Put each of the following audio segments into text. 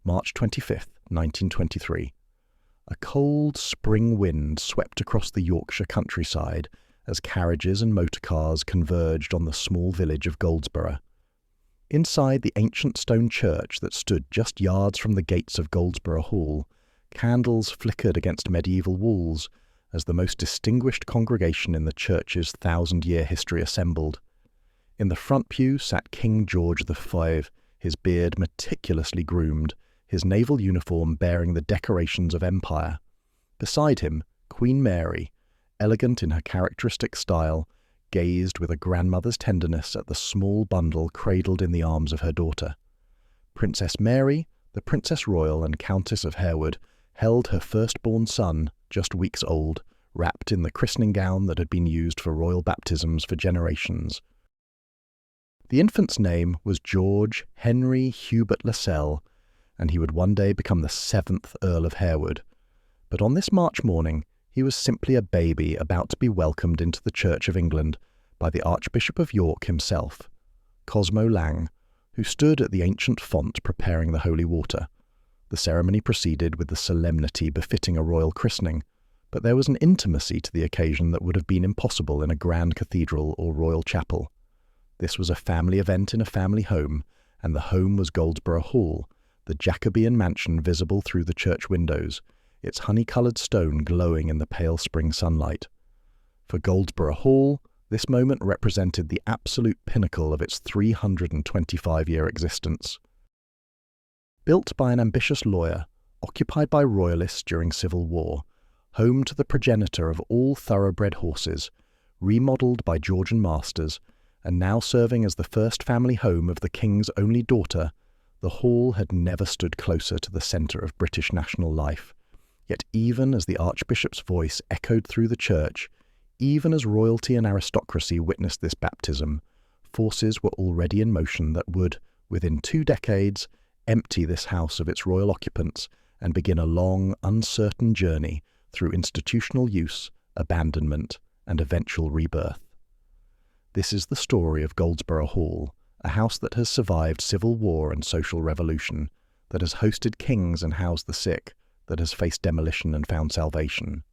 March 25th, 1923. A cold spring wind swept across the Yorkshire countryside as carriages and motor cars converged on the small village of Goldsborough. Inside the ancient stone church that stood just yards from the gates of Goldsborough Hall, candles flickered against medieval walls as the most distinguished congregation in the church's 1,000-year history assembled. In the front pew sat King George V, his beard meticulously groomed, his naval uniform bearing the decorations of empire. Beside him, Queen Mary, elegant in her characteristic style, gazed with a grandmother's tenderness at the small bundle cradled in the arms of her daughter. Princess Mary, the Princess Royal and Countess of Harewood, held her firstborn son, just weeks old, wrapped in the christening gown that had been used for royal baptisms for generations. The infant's name was George Henry Hubert Lascelles, and he would one day become the 7th Earl of Harewood. But on this March morning, he was simply a baby about to be welcomed into the Church of England by the Archbishop of York himself, Cosmo Lang, who stood at the ancient font preparing the holy water. The ceremony proceeded with the solemnity befitting a royal christening, but there was an intimacy to the occasion that would have been impossible in a grand cathedral or royal chapel. This was a family event in a family home, and the home was Goldsborough Hall, the Jacobean mansion visible through the church windows, its honey-coloured stone glowing in the pale spring sunlight. For Goldsborough Hall, this moment represented the absolute pinnacle of its 325-year existence. Built by an ambitious lawyer, occupied by Royalists during Civil War, home to the progenitor of all thoroughbred horses, remodelled by Georgian masters, and now serving as the first family home of the King's only daughter, the Hall had never stood closer to the centre of British national life. Yet even as the Archbishop's voice echoed through the church, even as royalty and aristocracy witnessed this baptism, forces were already in motion that would, within 2 decades, empty this house of its royal occupants and begin a long, uncertain journey through institutional use, abandonment, and eventual rebirth. This is the story of Goldsborough Hall, a house that has survived civil war and social revolution, that has hosted kings and housed the sick, that has faced demolition and found salvation.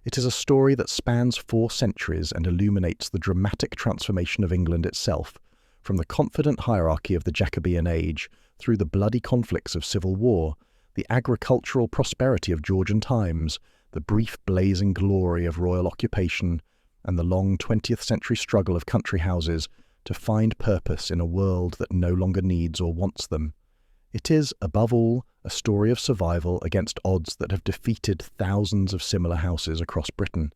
It is a story that spans 4 centuries and illuminates the dramatic transformation of England itself, from the confident hierarchy of the Jacobean age through the bloody conflicts of civil war, the agricultural prosperity of Georgian times, the brief blazing glory of royal occupation, and the long 20th century struggle of country houses to find purpose in a world that no longer needs or wants them. It is, above all, a story of survival against odds that have defeated thousands of similar houses across Britain.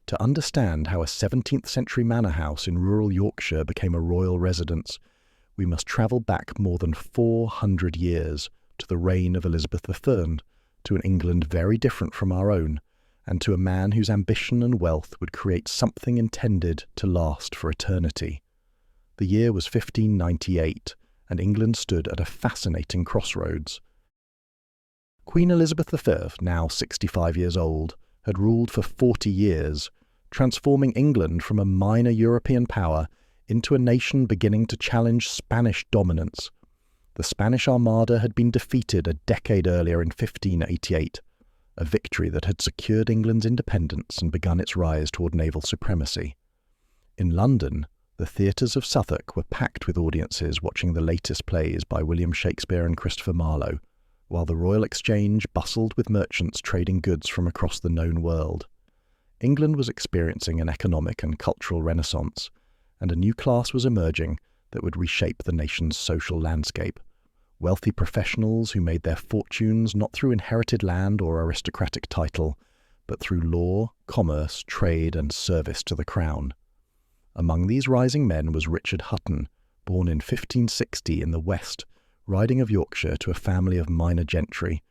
To understand how a 17th century manor house in rural Yorkshire became a royal residence, we must travel back more than 400 years to the reign of Elizabeth I, to an England very different from our own, and to a man whose ambition and wealth would create something intended to last for eternity. The year was 1598, and England stood at a fascinating crossroads. Queen Elizabeth I, now 65 years old, had ruled for 40 years, transforming England from a minor European power into a nation beginning to challenge Spanish dominance. The Spanish Armada had been defeated a decade earlier in 1588, a victory that had secured England's independence and begun its rise toward naval supremacy. In London, the theatres of Southwark were packed with audiences watching the latest plays by William Shakespeare and Christopher Marlowe, while the Royal Exchange bustled with merchants trading goods from across the known world. England was experiencing an economic and cultural renaissance, and a new class was emerging that would reshape the nation's social landscape. Wealthy professionals who made their fortunes not through inherited land or aristocratic title, but through law, commerce, trade, and service to the crown. Among these rising men was Richard Hutton, born in 1560 in the West, riding of Yorkshire to a family of minor gentry.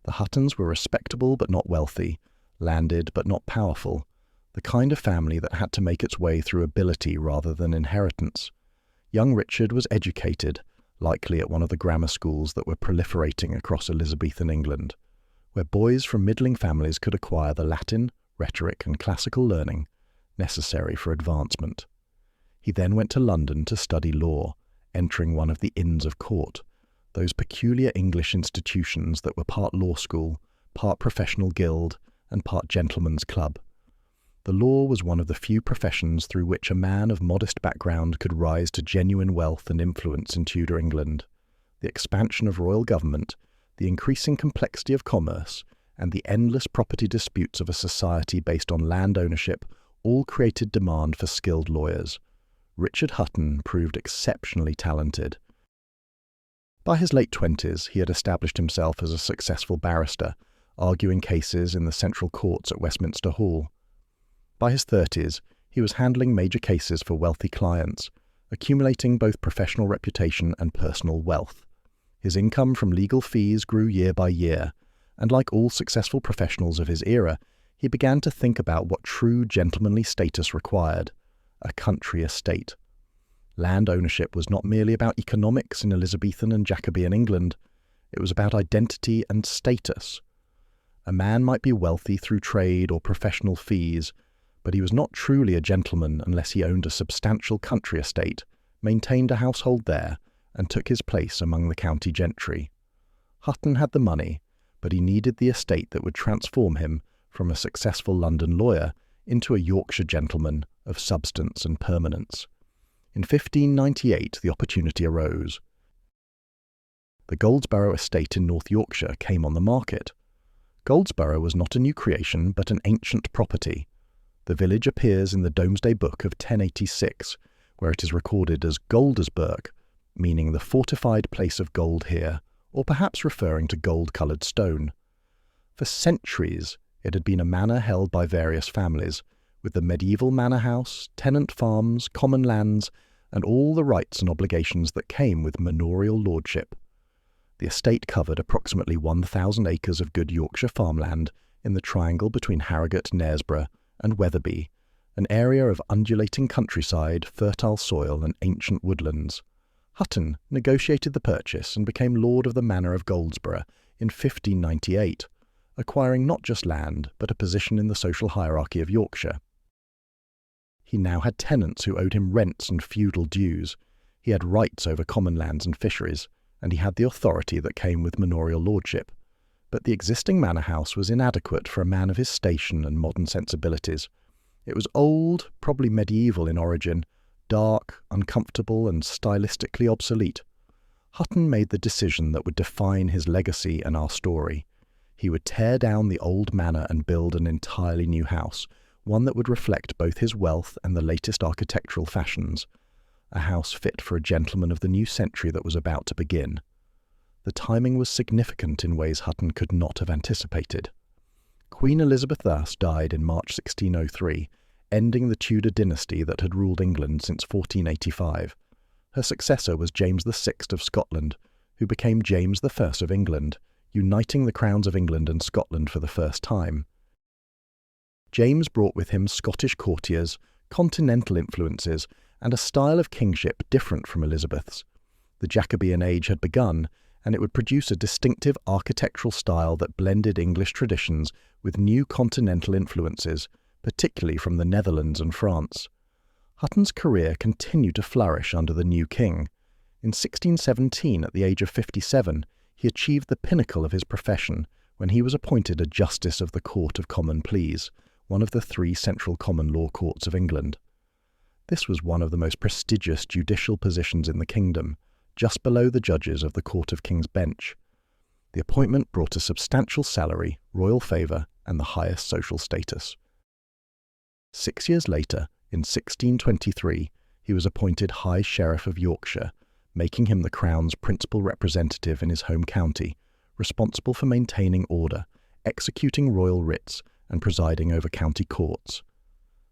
The Huttons were respectable but not wealthy, landed but not powerful, the kind of family that had to make its way through ability rather than inheritance. Young Richard was educated, likely at one of the grammar schools that were proliferating across Elizabethan England, where boys from middling families could acquire the Latin, rhetoric, and classical learning necessary for advancement. He then went to London to study law, entering one of the Inns of Court, those peculiar English institutions that were part law school, part professional guild, and part gentleman's club. The law was one of the few professions through which a man of modest background could rise to genuine wealth and influence in Tudor England. The expansion of royal government, the increasing complexity of commerce, and the endless property disputes of a society based on land ownership all created demand for skilled lawyers. Richard Hutton proved exceptionally talented. By his late 20s, he had established himself as a successful barrister, arguing cases in the central courts at Westminster Hall. By his 30s, he was handling major cases for wealthy clients, accumulating both professional reputation and personal wealth. His income from legal fees grew year by year, and like all successful professionals of his era, he began to think about what true gentlemanly status required: a country estate. Land ownership was not merely about economics in Elizabethan and Jacobean England, it was about identity and status. A man might be wealthy through trade or professional fees, but he was not truly a gentleman unless he owned a substantial country estate, maintained a household there, and took his place among the county gentry. Hutton had the money, but he needed the estate that would transform him from a successful London lawyer into a Yorkshire gentleman of substance and permanence. In 1598, the opportunity arose. The Goldsborough estate in North Yorkshire came on the market. Goldsborough was not a new creation, but an ancient property. The village appears in the Domesday Book of 1086, where it is recorded as Goldsborough, meaning the fortified place of gold here, or perhaps referring to gold-coloured stone. For centuries, it had been a manor held by various families, with the medieval manor house, tenant farms, common lands, and all the rights and obligations that came with manorial lordship. The estate covered approximately 1,000 acres of good Yorkshire farmland in the triangle between Harrogate, Knaresborough, and Wetherby, an area of undulating countryside, fertile soil, and ancient woodlands. Hutton negotiated the purchase and became Lord of the Manor of Goldsborough in 1598, acquiring not just land, but a position in the social hierarchy of Yorkshire. He now had tenants who owed him rents and feudal dues. He had rights over common lands and fisheries, and he had the authority that came with manorial lordship. But the existing manor house was inadequate for a man of his station and modern sensibilities. It was old, probably medieval in origin, dark, uncomfortable, and stylistically obsolete. Hutton made the decision that would define his legacy and our story. He would tear down the old manor and build an entirely new house, one that would reflect both his wealth and the latest architectural fashions, a house fit for a gentleman of the new century that was about to begin. The timing was significant in ways Hutton could not have anticipated. Queen Elizabeth thus died in March 1603, ending the Tudor dynasty that had ruled England since 1485. Her successor was James VI of Scotland, who became James I of England, uniting the crowns of England and Scotland for the first time. James brought with him Scottish courtiers, continental influences, and a style of kingship different from Elizabeth's. The Jacobean age had begun, and it would produce a distinctive architectural style that blended English traditions with new continental influences, particularly from the Netherlands and France. Hutton's career continued to flourish under the new king. In 1617, at the age of 57, he achieved the pinnacle of his profession when he was appointed a Justice of the Court of Common Pleas, one of the 3 central common law courts of England. This was one of the most prestigious judicial positions in the kingdom, just below the judges of the Court of King's Bench. The appointment brought a substantial salary, royal favour, and the highest social status. 6 years later, in 1623, he was appointed High Sheriff of Yorkshire, making him the Crown's principal representative in his home county, responsible for maintaining order, executing royal writs, and presiding over county courts.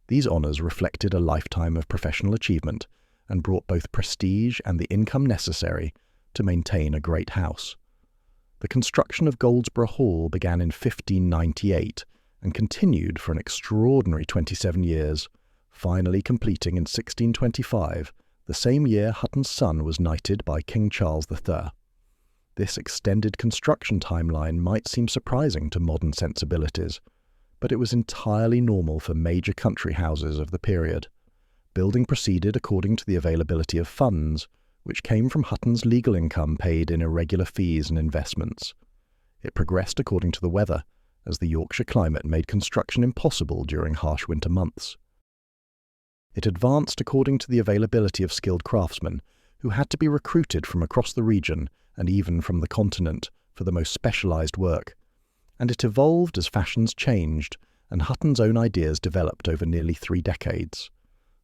These honours reflected a lifetime of professional achievement and brought both prestige and the income necessary to maintain a great house. The construction of Goldsborough Hall began in 1598 and continued for an extraordinary 27 years, finally completing in 1625, the same year Hutton's son was knighted by King Charles III. This extended construction timeline might seem surprising to modern sensibilities, but it was entirely normal for major country houses of the period. Building proceeded according to the availability of funds, which came from Hutton's legal income paid in irregular fees and investments. It progressed according to the weather, as the Yorkshire climate made construction impossible during harsh winter months. It advanced according to the availability of skilled craftsmen, who had to be recruited from across the region and even from the continent for the most specialised work. And it evolved as fashions changed and Hutton's own ideas developed over nearly 3 decades.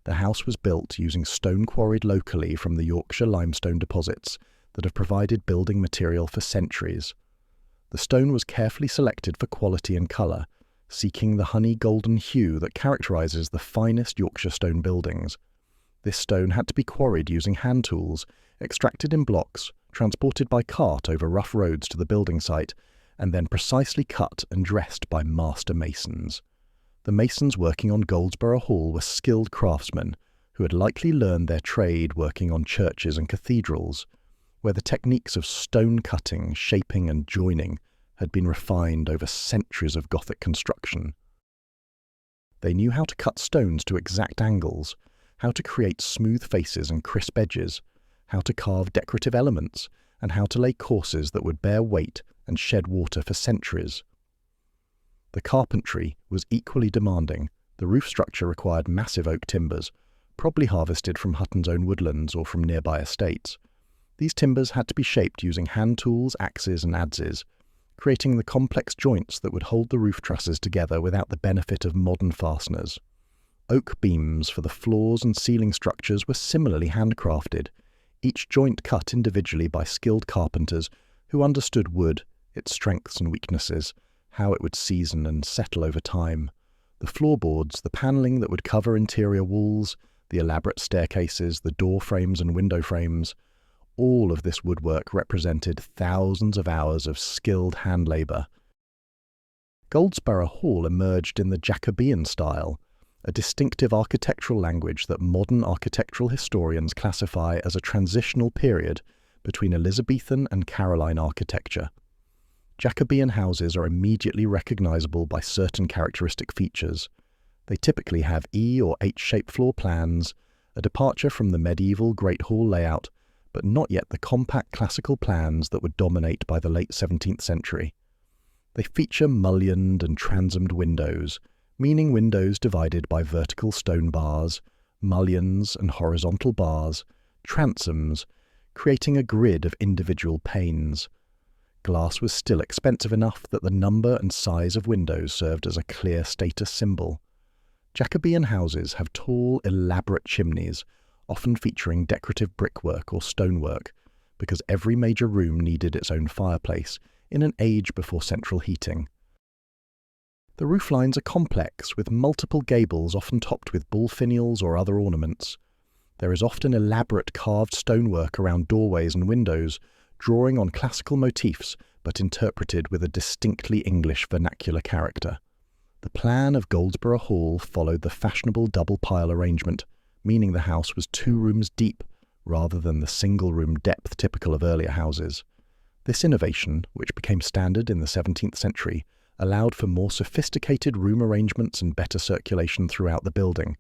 The house was built using stone quarried locally from the Yorkshire limestone deposits that have provided building material for centuries. The stone was carefully selected for quality and colour, seeking the honey golden hue that characterises the finest Yorkshire stone buildings. This stone had to be quarried using hand tools, extracted in blocks, transported by cart over rough roads to the building site, and then precisely cut and dressed by master masons. The masons working on Goldsborough Hall were skilled craftsmen who had likely learned their trade working on churches and cathedrals, where the techniques of stone cutting, shaping and joining had been refined over centuries of Gothic construction. They knew how to cut stones to exact angles, how to create smooth faces and crisp edges, how to carve decorative elements, and how to lay courses that would bear weight and shed water for centuries. The carpentry was equally demanding. The roof structure required massive oak timbers, probably harvested from Hutton's own woodlands or from nearby estates. These timbers had to be shaped using hand tools, axes and adzes, creating the complex joints that would hold the roof trusses together without the benefit of modern fasteners. Oak beams for the floors and ceiling structures were similarly handcrafted, each joint cut individually by skilled carpenters who understood wood, its strengths and weaknesses, how it would season and settle over time. The floorboards, the panelling that would cover interior walls, the elaborate staircases, the door frames and window frames, all of this woodwork represented thousands of hours of skilled hand labour. Goldsborough Hall emerged in the Jacobean style, a distinctive architectural language that modern architectural historians classify as a transitional period between Elizabethan and Caroline architecture. Jacobean houses are immediately recognisable by certain characteristic features. They typically have E or H-shaped floor plans, a departure from the medieval Great Hall layout, but not yet the compact classical plans that would dominate by the late 17th century. They feature mullioned and transomed windows, meaning windows divided by vertical stone bars, mullions and horizontal bars, transoms, creating a grid of individual panes. Glass was still expensive enough that the number and size of windows served as a clear status symbol. Jacobean houses have tall, elaborate chimneys, often featuring decorative brickwork or stonework, because every major room needed its own fireplace in an age before central heating. The rooflines are complex, with multiple gables often topped with bull finials or other ornaments. There is often elaborate carved stonework around doorways and windows, drawing on classical motifs but interpreted with a distinctly English vernacular character. The plan of Goldsborough Hall followed the fashionable double-pile arrangement, meaning the house was 2 rooms deep rather than the single-room depth typical of earlier houses. This innovation, which became standard in the 17th century, allowed for more sophisticated room arrangements and better circulation throughout the building.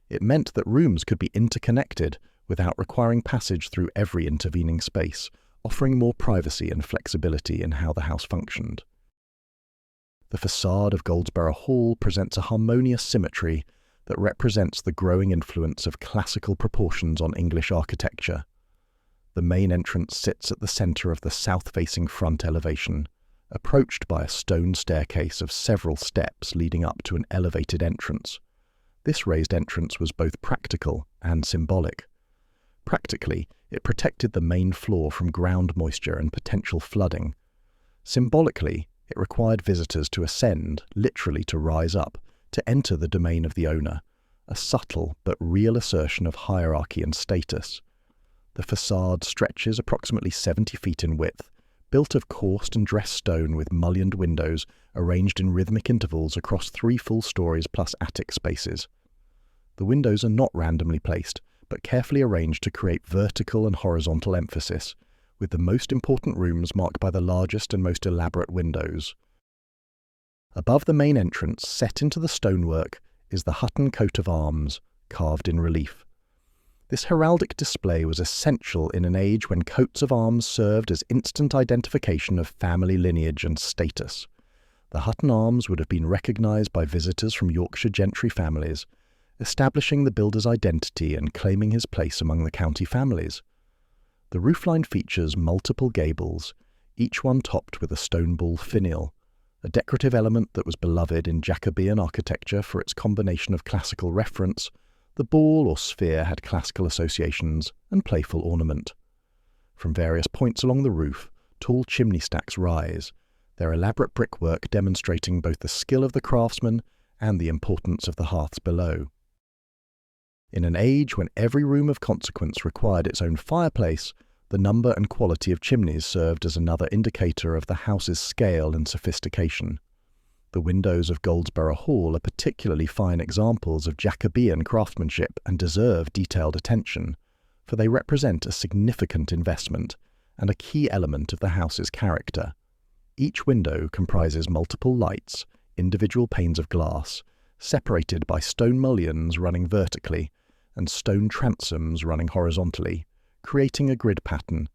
It meant that rooms could be interconnected without requiring passage through every intervening space, offering more privacy and flexibility in how the house functioned. The facade of Goldsborough Hall presents a harmonious symmetry that represents the growing influence of classical proportions on English architecture. The main entrance sits at the centre of the south-facing front elevation, approached by a stone staircase of several steps leading up to an elevated entrance. This raised entrance was both practical and symbolic. Practically, it protected the main floor from ground moisture and potential flooding. Symbolically, it required visitors to ascend, literally to rise up, to enter the domain of the owner, a subtle but real assertion of hierarchy and status. The facade stretches approximately 70 feet in width, built of coursed and dressed stone with mullioned windows arranged in rhythmic intervals across 3 full stories plus attic spaces. The windows are not randomly placed, but carefully arranged to create vertical and horizontal emphasis, with the most important rooms marked by the largest and most elaborate windows. Above the main entrance, set into the stonework, is the Hutton coat of arms, carved in relief. This heraldic display was essential in an age when coats of arms served as instant identification of family lineage and status. The Hutton arms would have been recognised by visitors from Yorkshire gentry families, establishing the builder's identity and claiming his place among the county families. The roofline features multiple gables, each one topped with a stone ball finial, a decorative element that was beloved in Jacobean architecture for its combination of classical reference. The ball or sphere had classical associations and playful ornament. From various points along the roof, tall chimney stacks rise, their elaborate brickwork demonstrating both the skill of the craftsman and the importance of the hearths below. In an age when every room of consequence required its own fireplace, the number and quality of chimneys served as another indicator of the house's scale and sophistication. The windows of Goldsborough Hall are particularly fine examples of Jacobean craftsmanship and deserve detailed attention, for they represent a significant investment and a key element of the house's character. Each window comprises multiple lights, individual panes of glass, separated by stone mullions running vertically and stone transoms running horizontally, creating a grid pattern.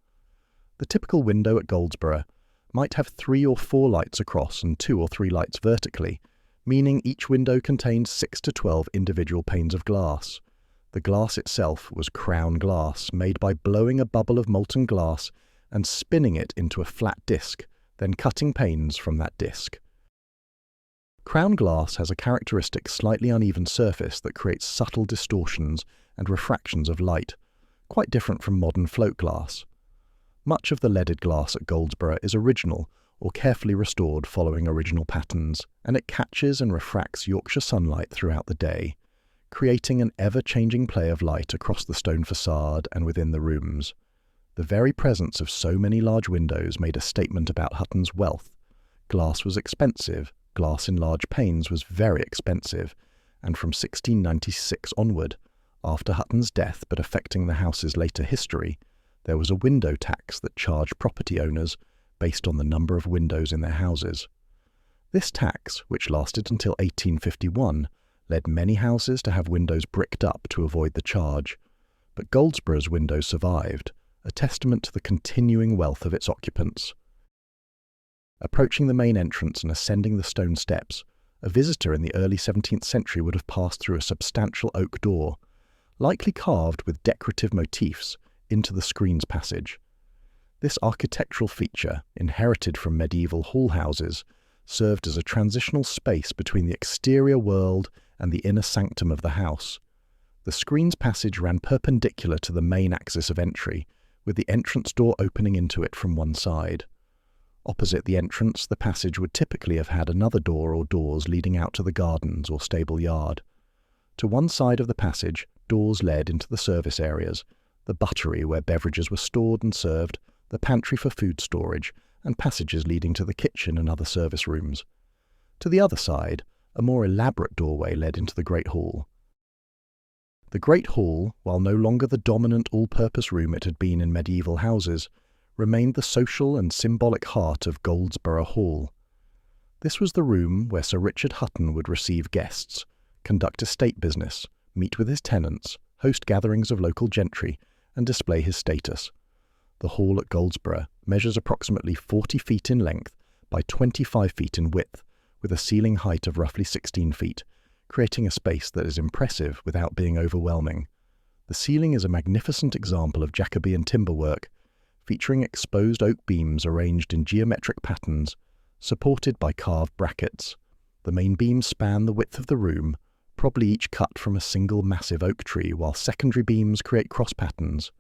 The typical window at Goldsborough might have 3 or 4 lights across and 2 or 3 lights vertically, meaning each window contained 6 to 12 individual panes of glass. The glass itself was crown glass, made by blowing a bubble of molten glass and spinning it into a flat disc, then cutting panes from that disc. Crown glass has a characteristic slightly uneven surface that creates subtle distortions and refractions of light, quite different from modern float glass. Much of the leaded glass at Goldsborough is original or carefully restored following original patterns, and it catches and refracts Yorkshire sunlight throughout the day, creating an ever-changing play of light across the stone facade and within the rooms. The very presence of so many large windows made a statement about Hutton's wealth. Glass was expensive, glass in large panes was very expensive, and from 1696 onward, after Hutton's death but affecting the house's later history, there was a window tax that charged property owners based on the number of windows in their houses. This tax, which lasted until 1851, led many houses to have windows bricked up to avoid the charge, but Goldsborough's windows survived, a testament to the continuing wealth of its occupants. Approaching the main entrance and ascending the stone steps, a visitor in the early 17th century would have passed through a substantial oak door, likely carved with decorative motifs, into the screens passage. This architectural feature, inherited from medieval hall houses, served as a transitional space between the exterior world and the inner sanctum of the house. The screens passage ran perpendicular to the main axis of entry, with the entrance door opening into it from one side. Opposite the entrance, the passage would typically have had another door or doors leading out to the gardens or stable yard. To one side of the passage, doors led into the service areas, the buttery where beverages were stored and served, the pantry for food storage, and passages leading to the kitchen and other service rooms. To the other side, a more elaborate doorway led into the Great Hall. The Great Hall, while no longer the dominant all-purpose room it had been in medieval houses, remained the social and symbolic heart of Goldsborough Hall. This was the room where Sir Richard Hutton would receive guests, conduct estate business, meet with his tenants, host gatherings of local gentry, and display his status. The hall at Goldsborough measures approximately 40 feet in length by 25 feet in width, with a ceiling height of roughly 16 feet, creating a space that is impressive without being overwhelming. The ceiling is a magnificent example of Jacobean timberwork, featuring exposed oak beams arranged in geometric patterns, supported by carved brackets. The main beams span the width of the room, probably each cut from a single massive oak tree, while secondary beams create cross patterns.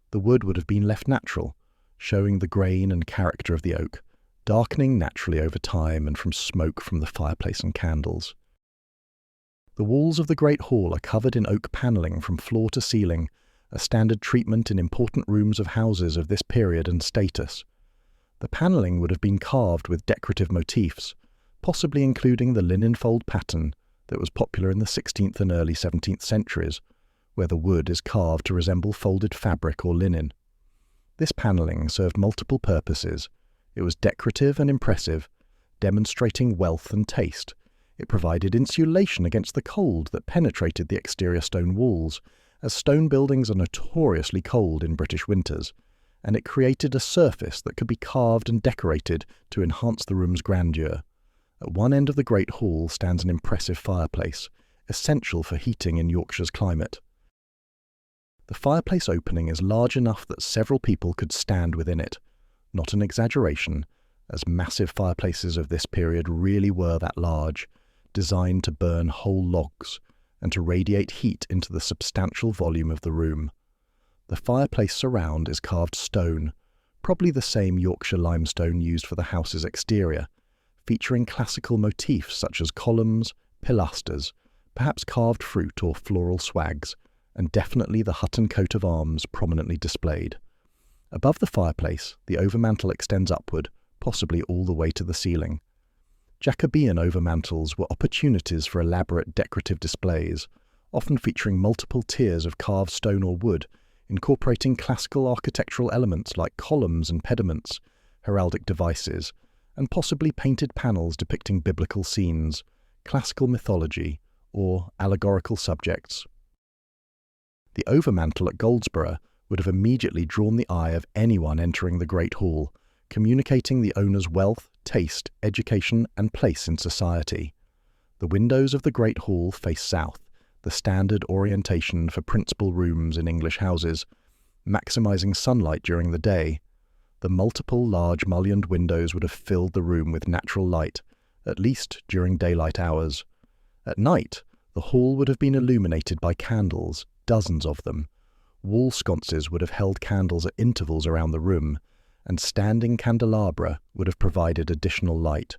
The wood would have been left natural, showing the grain and character of the oak, darkening naturally over time and from smoke from the fireplace and candles. The walls of the Great Hall are covered in oak panelling from floor to ceiling, a standard treatment in important rooms of houses of this period and status. The panelling would have been carved with decorative motifs, possibly including the linen fold pattern that was popular in the 16th and early 17th centuries, where the wood is carved to resemble folded fabric or linen. This panelling served multiple purposes. It was decorative and impressive, demonstrating wealth and taste. It provided insulation against the cold that penetrated the exterior stone walls, as stone buildings are notoriously cold in British winters, and it created a surface that could be carved and decorated to enhance the room's grandeur. At one end of the Great Hall stands an impressive fireplace, essential for heating in Yorkshire's climate. The fireplace opening is large enough that several people could stand within it, not an exaggeration, as massive fireplaces of this period really were that large, designed to burn whole logs and to radiate heat into the substantial volume of the room. The fireplace surround is carved stone, probably the same Yorkshire limestone used for the house's exterior, featuring classical motifs such as columns, pilasters, perhaps carved fruit or floral swags, and definitely the Hutton coat of arms prominently displayed. Above the fireplace, the overmantel extends upward, possibly all the way to the ceiling. Jacobean overmantels were opportunities for elaborate decorative displays, often featuring multiple tiers of carved stone or wood, incorporating classical architectural elements like columns and pediments, heraldic devices, and possibly painted panels depicting biblical scenes, classical mythology, or allegorical subjects. The overmantel at Goldsborough would have immediately drawn the eye of anyone entering the Great Hall, communicating the owner's wealth, taste, education, and place in society. The windows of the Great Hall face south, the standard orientation for principal rooms in English houses, maximising sunlight during the day. The multiple large mullioned windows would have filled the room with natural light, at least during daylight hours. At night, the hall would have been illuminated by candles, dozens of them. Wall sconces would have held candles at intervals around the room, and standing candelabra would have provided additional light.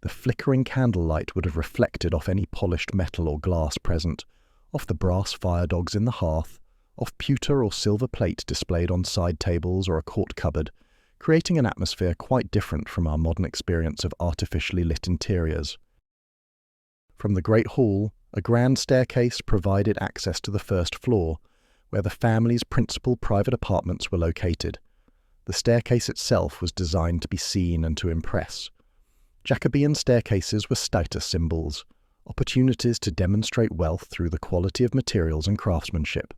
The flickering candlelight would have reflected off any polished metal or glass present, off the brass fire dogs in the hearth, off pewter or silver plate displayed on side tables or a court cupboard, creating an atmosphere quite different from our modern experience of artificially lit interiors. From the Great Hall, a grand staircase provided access to the first floor, where the family's principal private apartments were located. The staircase itself was designed to be seen and to impress. Jacobean staircases were status symbols, opportunities to demonstrate wealth through the quality of materials and craftsmanship.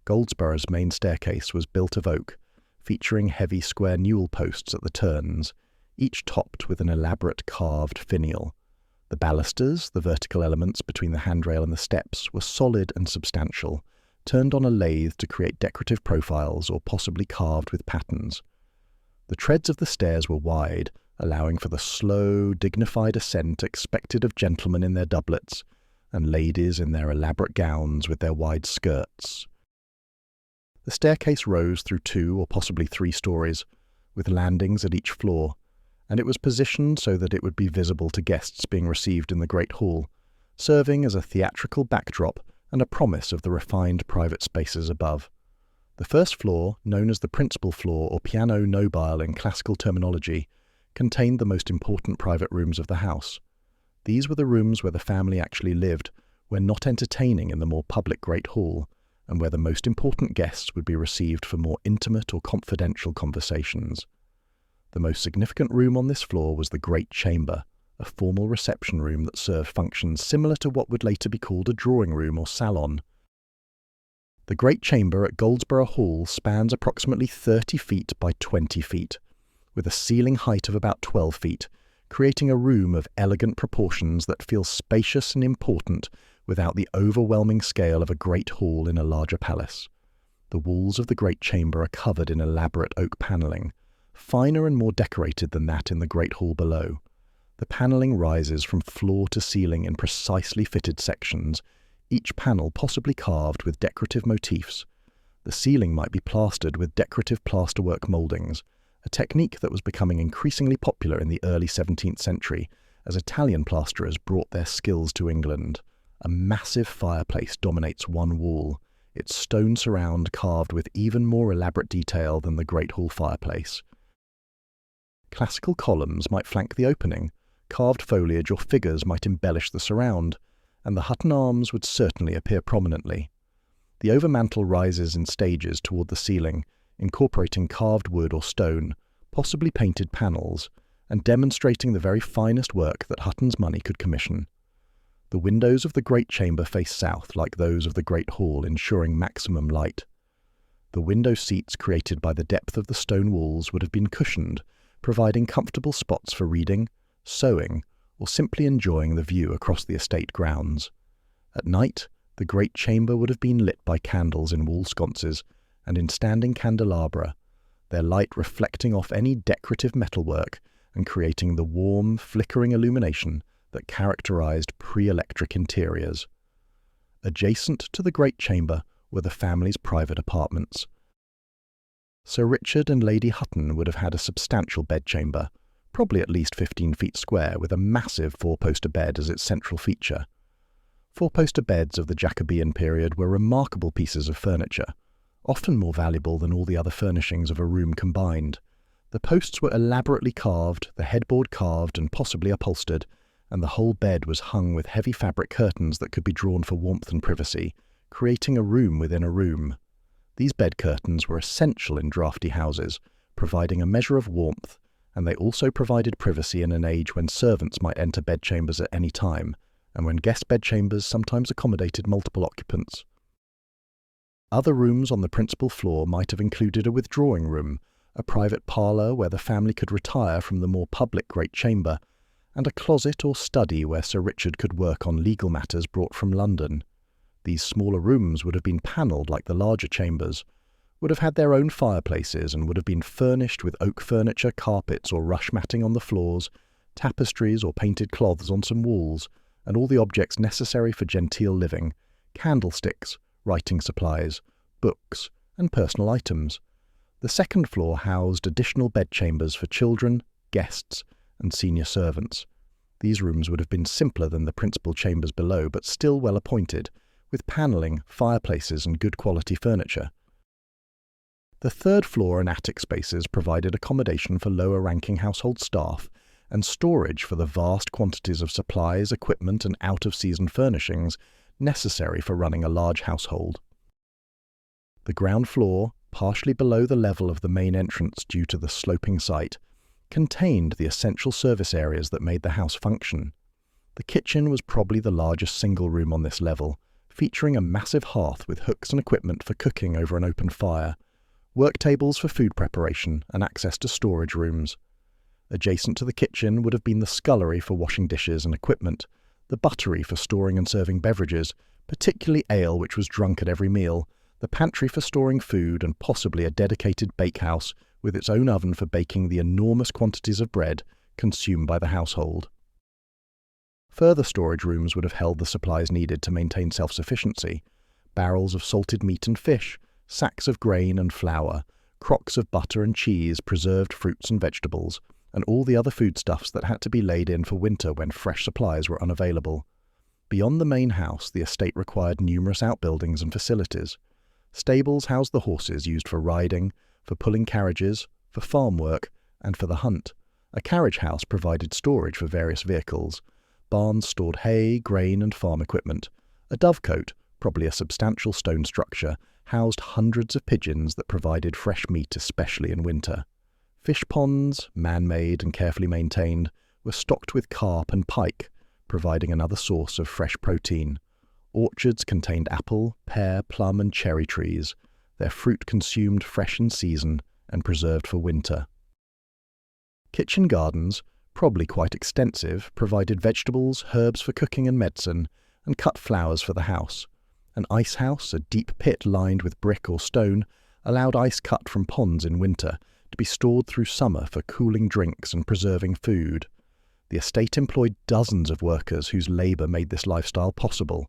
Goldsborough's main staircase was built of oak, featuring heavy square newel posts at the turns, each topped with an elaborate carved finial. The balusters, the vertical elements between the handrail and the steps, were solid and substantial, turned on a lathe to create decorative profiles or possibly carved with patterns. The treads of the stairs were wide, allowing for the slow, dignified ascent expected of gentlemen in their doublets and ladies in their elaborate gowns with their wide skirts. The staircase rose through 2 or possibly 3 stories, with landings at each floor, and it was positioned so that it would be visible to guests being received in the Great Hall, serving as a theatrical backdrop and a promise of the refined private spaces above. The first floor, known as the principal floor or piano nobile in classical terminology, contained the most important private rooms of the house. These were the rooms where the family actually lived, when not entertaining in the more public Great Hall, and where the most important guests would be received for more intimate or confidential conversations. The most significant room on this floor was the Great Chamber, a formal reception room that served functions similar to what would later be called a drawing room or salon. The Great Chamber at Goldsborough Hall spans approximately 30 feet by 20 feet, with a ceiling height of about 12 feet, creating a room of elegant proportions that feels spacious and important without the overwhelming scale of a great hall in a larger palace. The walls of the Great Chamber are covered in elaborate oak panelling, finer and more decorated than that in the Great Hall below. The panelling rises from floor to ceiling in precisely fitted sections, each panel possibly carved with decorative motifs. The ceiling might be plastered with decorative plasterwork mouldings, a technique that was becoming increasingly popular in the early 17th century as Italian plasterers brought their skills to England. A massive fireplace dominates one wall, its stone surround carved with even more elaborate detail than the Great Hall fireplace. Classical columns might flank the opening, carved foliage or figures might embellish the surround, and the Hutton arms would certainly appear prominently. The overmantel rises in stages toward the ceiling, incorporating carved wood or stone, possibly painted panels, and demonstrating the very finest work that Hutton's money could commission. The windows of the great chamber faced south like those of the great hall, ensuring maximum light. The window seats created by the depth of the stone walls would have been cushioned, providing comfortable spots for reading, sewing, or simply enjoying the view across the estate grounds. At night, the great chamber would have been lit by candles in wall sconces and in standing candelabra, their light reflecting off any decorative metalwork and creating the warm, flickering illumination that characterized pre-electric interiors. Adjacent to the great chamber were the family's private apartments. Sir Richard and Lady Hutton would have had a substantial bedchamber, probably at least 15 feet square, with a massive four-poster bed as its central feature. Four-poster beds of the Jacobean period were remarkable pieces of furniture, often more valuable than all the other furnishings of a room combined. The posts were elaborately carved, the headboard carved and possibly upholstered, and the whole bed was hung with heavy fabric curtains that could be drawn for warmth and privacy, creating a room within a room. These bed curtains were essential in draughty houses, providing a measure of warmth, and they also provided privacy in an age when servants might enter bedchambers at any time, and when guest bedchambers sometimes accommodated multiple occupants. Other rooms on the principal floor might have included a withdrawing room, a private parlour where the family could retire from the more public great chamber, and a closet or study where Sir Richard could work on legal matters brought from London. These smaller rooms would have been panelled like the larger chambers, would have had their own fireplaces and would have been furnished with oak furniture, carpets or rush matting on the floors, tapestries or painted cloths on some walls, and all the objects necessary for genteel living, candlesticks, writing supplies, books, and personal items. The second floor housed additional bedchambers for children, guests, and senior servants. These rooms would have been simpler than the principal chambers below, but still well appointed, with panelling, fireplaces, and good quality furniture. The third floor and attic spaces provided accommodation for lower-ranking household staff and storage for the vast quantities of supplies, equipment, and out-of-season furnishings necessary for running a large household. The ground floor, partially below the level of the main entrance due to the sloping site, contained the essential service areas that made the house function. The kitchen was probably the largest single room on this level, featuring a massive hearth with hooks and equipment for cooking over an open fire, work tables for food preparation, and access to storage rooms. Adjacent to the kitchen would have been the scullery for washing dishes and equipment, the buttery for storing and serving beverages, particularly ale which was drunk at every meal, the pantry for storing food, and possibly a dedicated bakehouse with its own oven for baking the enormous quantities of bread consumed by the household. Further storage rooms would have held the supplies needed to maintain self-sufficiency: barrels of salted meat and fish, sacks of grain and flour, crocks of butter and cheese, preserved fruits and vegetables, and all the other foodstuffs that had to be laid in for winter when fresh supplies were unavailable. Beyond the main house, the estate required numerous outbuildings and facilities. Stables housed the horses used for riding, for pulling carriages, for farm work, and for the hunt. A carriage house provided storage for various vehicles. Barns stored hay, grain, and farm equipment. A dovecote, probably a substantial stone structure, housed hundreds of pigeons that provided fresh meat, especially in winter. Fish ponds, man-made and carefully maintained, were stocked with carp and pike, providing another source of fresh protein. Orchards contained apple, pear, plum, and cherry trees, their fruit consumed fresh in season and preserved for winter. Kitchen gardens, probably quite extensive, provided vegetables, herbs for cooking and medicine, and cut flowers for the house. An ice house, a deep pit lined with brick or stone, allowed ice cut from ponds in winter to be stored through summer for cooling drinks and preserving food. The estate employed dozens of workers whose labour made this lifestyle possible.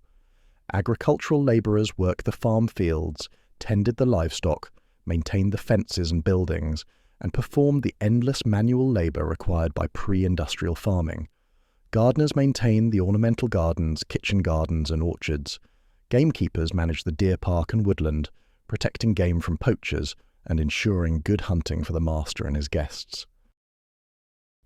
Agricultural labourers worked the farm fields, tended the livestock, maintained the fences and buildings, and performed the endless manual labour required by pre-industrial farming. Gardeners maintained the ornamental gardens, kitchen gardens, and orchards. Gamekeepers managed the deer park and woodland, protecting game from poachers and ensuring good hunting for the master and his guests.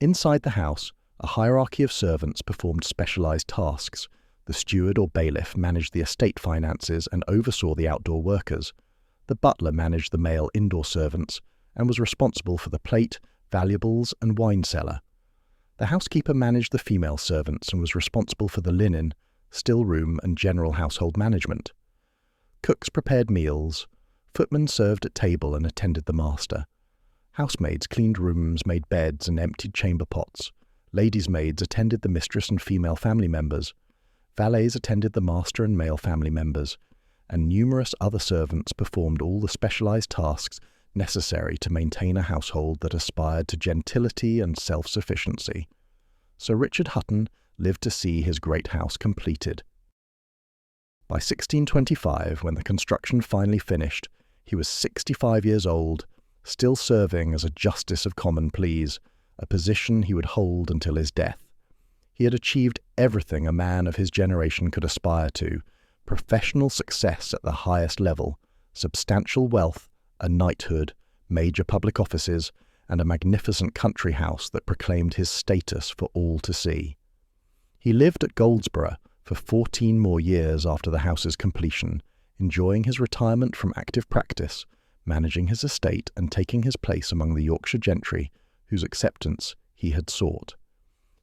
Inside the house, a hierarchy of servants performed specialised tasks. The steward or bailiff managed the estate finances and oversaw the outdoor workers. The butler managed the male indoor servants and was responsible for the plate, valuables, and wine cellar. The housekeeper managed the female servants and was responsible for the linen, still room and general household management. Cooks prepared meals, footmen served at table and attended the master. Housemaids cleaned rooms, made beds and emptied chamber pots. Ladies' maids attended the mistress and female family members. Valets attended the master and male family members, and numerous other servants performed all the specialized tasks necessary to maintain a household that aspired to gentility and self-sufficiency. Sir Richard Hutton lived to see his great house completed. By 1625, when the construction finally finished, he was 65 years old, still serving as a Justice of Common Pleas, a position he would hold until his death. He had achieved everything a man of his generation could aspire to: professional success at the highest level, substantial wealth, a knighthood, major public offices, and a magnificent country house that proclaimed his status for all to see. He lived at Goldsborough for 14 more years after the house's completion, enjoying his retirement from active practice, managing his estate and taking his place among the Yorkshire gentry whose acceptance he had sought.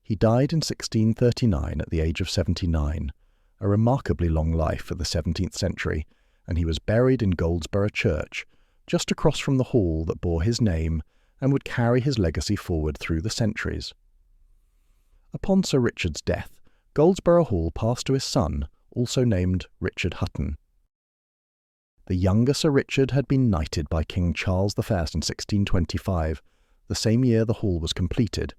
He died in 1639 at the age of 79, a remarkably long life for the 17th century, and he was buried in Goldsborough Church, just across from the hall that bore his name and would carry his legacy forward through the centuries. Upon Sir Richard's death, Goldsborough Hall passed to his son, also named Richard Hutton. The younger Sir Richard had been knighted by King Charles I in 1625, the same year the hall was completed,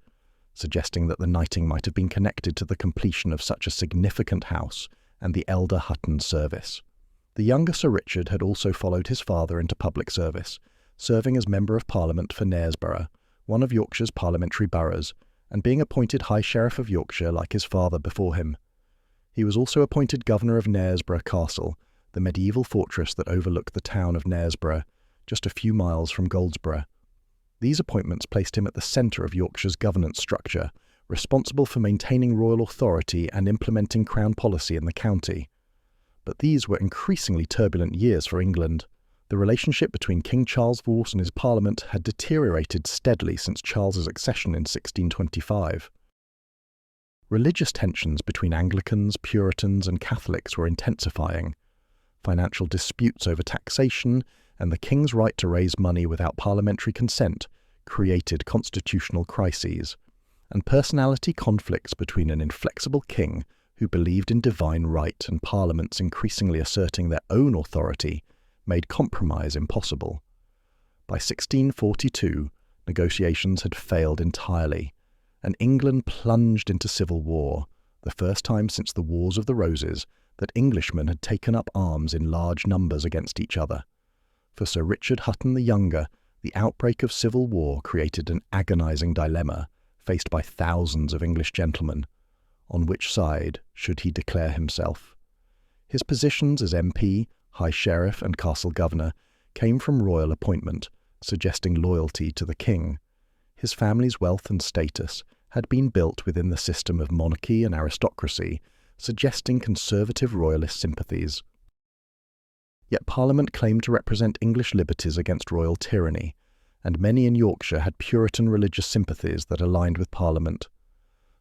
suggesting that the knighting might have been connected to the completion of such a significant house and the elder Hutton's service. The younger Sir Richard had also followed his father into public service, serving as Member of Parliament for Knaresborough, one of Yorkshire's parliamentary boroughs, and being appointed High Sheriff of Yorkshire like his father before him. He was also appointed Governor of Knaresborough Castle, the medieval fortress that overlooked the town of Knaresborough, just a few miles from Goldsborough. These appointments placed him at the centre of Yorkshire's governance structure, responsible for maintaining royal authority and implementing Crown policy in the county. But these were increasingly turbulent years for England. The relationship between King Charles IV and his Parliament had deteriorated steadily since Charles's accession in 1625. Religious tensions between Anglicans, Puritans and Catholics were intensifying. Financial disputes over taxation and the king's right to raise money without parliamentary consent created constitutional crises, and personality conflicts between an inflexible king who believed in divine right and parliaments increasingly asserting their own authority made compromise impossible. By 1642, negotiations had failed entirely, and England plunged into civil war, the first time since the Wars of the Roses that Englishmen had taken up arms in large numbers against each other. For Sir Richard Hutton the Younger, the outbreak of civil war created an agonizing dilemma faced by thousands of English gentlemen. On which side should he declare himself? His positions as MP, High Sheriff and Castle Governor came from royal appointment, suggesting loyalty to the king. His family's wealth and status had been built within the system of monarchy and aristocracy, suggesting conservative royalist sympathies. Yet Parliament claimed to represent English liberties against royal tyranny, and many in Yorkshire had Puritan religious sympathies that aligned with Parliament.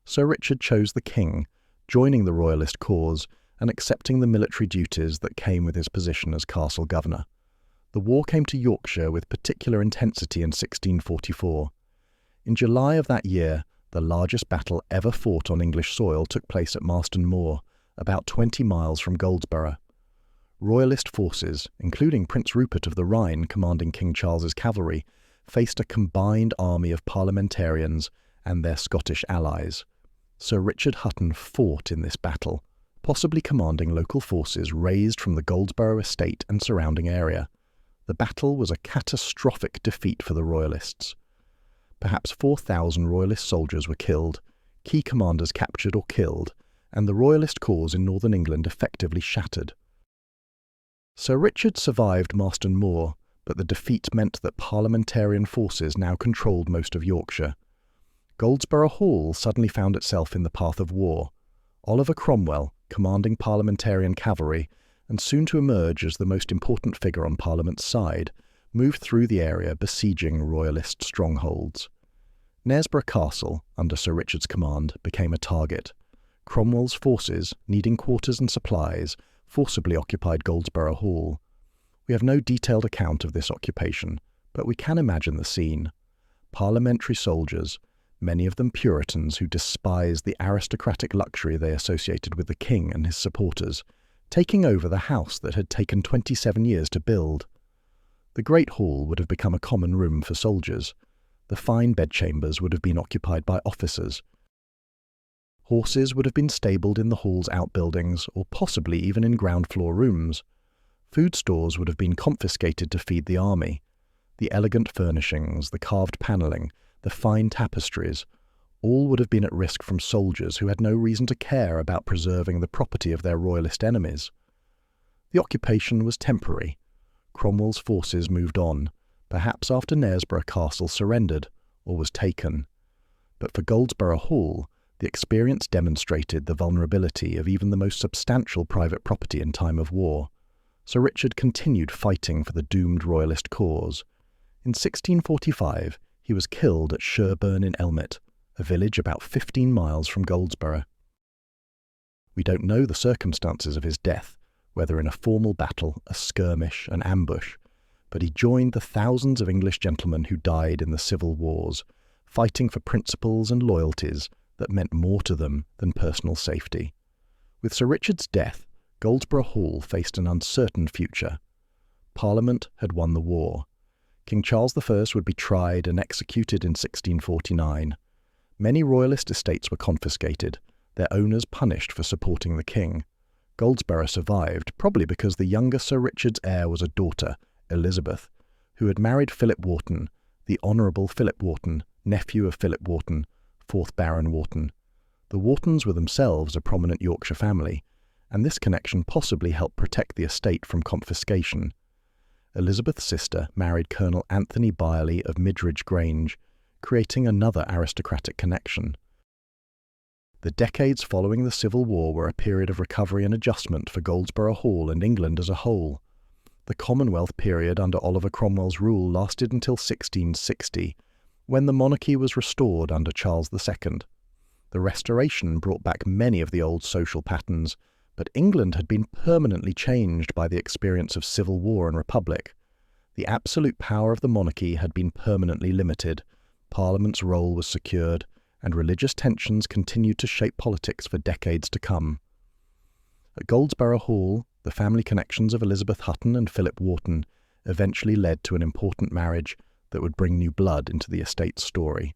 Sir Richard chose the king, joining the royalist cause and accepting the military duties that came with his position as castle governor. The war came to Yorkshire with particular intensity in 1644. In July of that year, the largest battle ever fought on English soil took place at Marston Moor, about 20 miles from Goldsborough. Royalist forces, including Prince Rupert of the Rhine commanding King Charles's cavalry, faced a combined army of parliamentarians and their Scottish allies. Sir Richard Hutton fought in this battle, possibly commanding local forces raised from the Goldsborough estate and surrounding area. The battle was a catastrophic defeat for the Royalists. Perhaps 4,000 Royalist soldiers were killed, key commanders captured or killed, and the Royalist cause in northern England effectively shattered. Sir Richard survived Marston Moor, but the defeat meant that parliamentarian forces now controlled most of Yorkshire. Goldsborough Hall suddenly found itself in the path of war. Oliver Cromwell, commanding parliamentarian cavalry, and soon to emerge as the most important figure on Parliament's side, moved through the area besieging Royalist strongholds. Knaresborough Castle, under Sir Richard's command, became a target. Cromwell's forces, needing quarters and supplies, forcibly occupied Goldsborough Hall. We have no detailed account of this occupation, but we can imagine the scene. Parliamentary soldiers, many of them Puritans who despised the aristocratic luxury they associated with the king and his supporters, taking over the house that had taken 27 years to build. The Great Hall would have become a common room for soldiers. The fine bedchambers would have been occupied by officers. Horses would have been stabled in the hall's outbuildings, or possibly even in ground-floor rooms. Food stores would have been confiscated to feed the army. The elegant furnishings, the carved panelling, the fine tapestries, all would have been at risk from soldiers who had no reason to care about preserving the property of their royalist enemies. The occupation was temporary. Cromwell's forces moved on, perhaps after Knaresborough Castle surrendered or was taken. But for Goldsborough Hall, the experience demonstrated the vulnerability of even the most substantial private property in time of war. Sir Richard continued fighting for the doomed royalist cause. In 1645, he was killed at Sherburn in Elmet, a village about 15 miles from Goldsborough. We don't know the circumstances of his death, whether in a formal battle, a skirmish, an ambush, but he joined the thousands of English gentlemen who died in the civil wars, fighting for principles and loyalties that meant more to them than personal safety. With Sir Richard's death, Goldsborough Hall faced an uncertain future. Parliament had won the war. King Charles I would be tried and executed in 1649. Many royalist estates were confiscated, their owners punished for supporting the king. Goldsborough survived, probably because the younger Sir Richard's heir was a daughter, Elizabeth, who had married Philip Wharton, the Honourable Philip Wharton, nephew of Philip Wharton, 4th Baron Wharton. The Whartons were themselves a prominent Yorkshire family, and this connection possibly helped protect the estate from confiscation. Elizabeth's sister married Colonel Anthony Byerley of Midridge Grange, creating another aristocratic connection. The decades following the Civil War were a period of recovery and adjustment for Goldsborough Hall and England as a whole. The Commonwealth period under Oliver Cromwell's rule lasted until 1660, when the monarchy was restored under Charles II. The Restoration brought back many of the old social patterns, but England had been permanently changed by the experience of civil war and republic. The absolute power of the monarchy had been permanently limited, Parliament's role was secured, and religious tensions continued to shape politics for decades to come. At Goldsborough Hall, the family connections of Elizabeth Hutton and Philip Wharton eventually led to an important marriage that would bring new blood into the estate's story.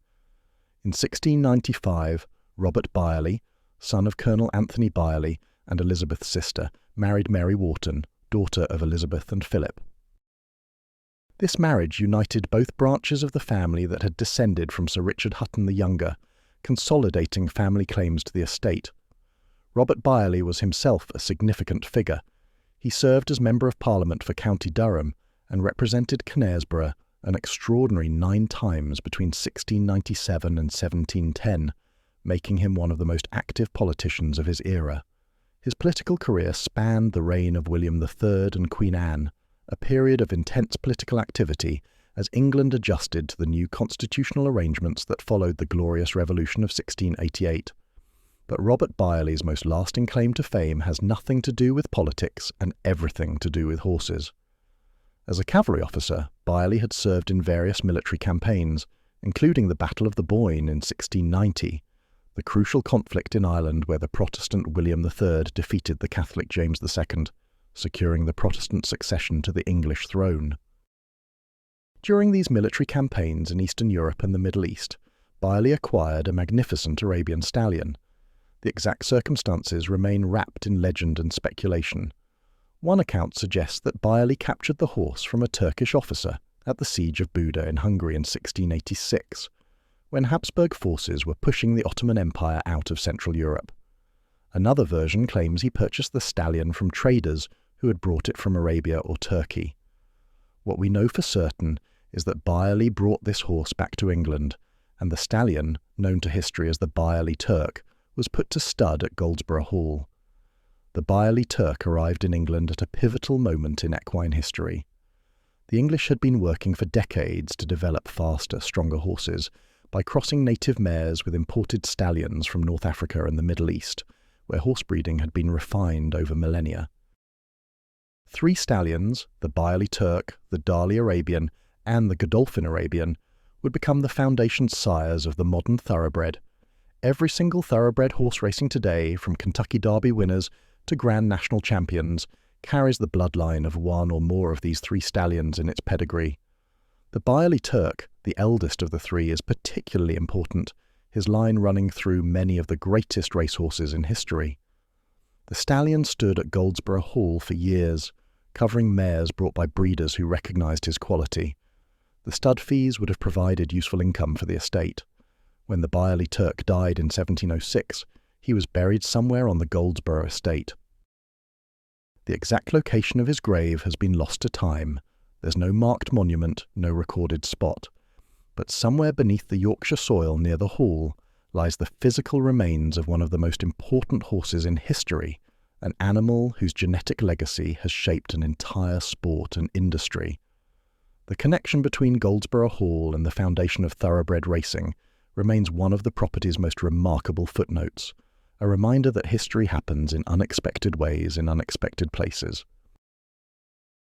In 1695, Robert Byerley, son of Colonel Anthony Byerley and Elizabeth's sister, married Mary Wharton, daughter of Elizabeth and Philip. This marriage united both branches of the family that had descended from Sir Richard Hutton the Younger, consolidating family claims to the estate. Robert Byerley was himself a significant figure. He served as Member of Parliament for County Durham and represented Knaresborough an extraordinary 9 times between 1697 and 1710, making him one of the most active politicians of his era. His political career spanned the reign of William III and Queen Anne, a period of intense political activity as England adjusted to the new constitutional arrangements that followed the Glorious Revolution of 1688. But Robert Byerley's most lasting claim to fame has nothing to do with politics and everything to do with horses. As a cavalry officer, Byerley had served in various military campaigns, including the Battle of the Boyne in 1690, the crucial conflict in Ireland where the Protestant William III defeated the Catholic James II, securing the Protestant succession to the English throne. During these military campaigns in Eastern Europe and the Middle East, Byerley acquired a magnificent Arabian stallion. The exact circumstances remain wrapped in legend and speculation. One account suggests that Byerley captured the horse from a Turkish officer at the siege of Buda in Hungary in 1686, when Habsburg forces were pushing the Ottoman Empire out of Central Europe. Another version claims he purchased the stallion from traders who had brought it from Arabia or Turkey. What we know for certain is that Byerley brought this horse back to England, and the stallion, known to history as the Byerley Turk, was put to stud at Goldsborough Hall. The Byerley Turk arrived in England at a pivotal moment in equine history. The English had been working for decades to develop faster, stronger horses by crossing native mares with imported stallions from North Africa and the Middle East, where horse breeding had been refined over millennia. 3 stallions, the Byerley Turk, the Darley Arabian, and the Godolphin Arabian, would become the foundation sires of the modern thoroughbred. Every single thoroughbred horse racing today, from Kentucky Derby winners to Grand National champions, carries the bloodline of one or more of these 3 stallions in its pedigree. The Byerley Turk, the eldest of the 3, is particularly important, his line running through many of the greatest racehorses in history. The stallion stood at Goldsborough Hall for years, covering mares brought by breeders who recognised his quality. The stud fees would have provided useful income for the estate. When the Byerley Turk died in 1706, he was buried somewhere on the Goldsborough estate. The exact location of his grave has been lost to time. There's no marked monument, no recorded spot. But somewhere beneath the Yorkshire soil near the Hall lies the physical remains of one of the most important horses in history, an animal whose genetic legacy has shaped an entire sport and industry. The connection between Goldsborough Hall and the foundation of thoroughbred racing remains one of the property's most remarkable footnotes, a reminder that history happens in unexpected ways in unexpected places.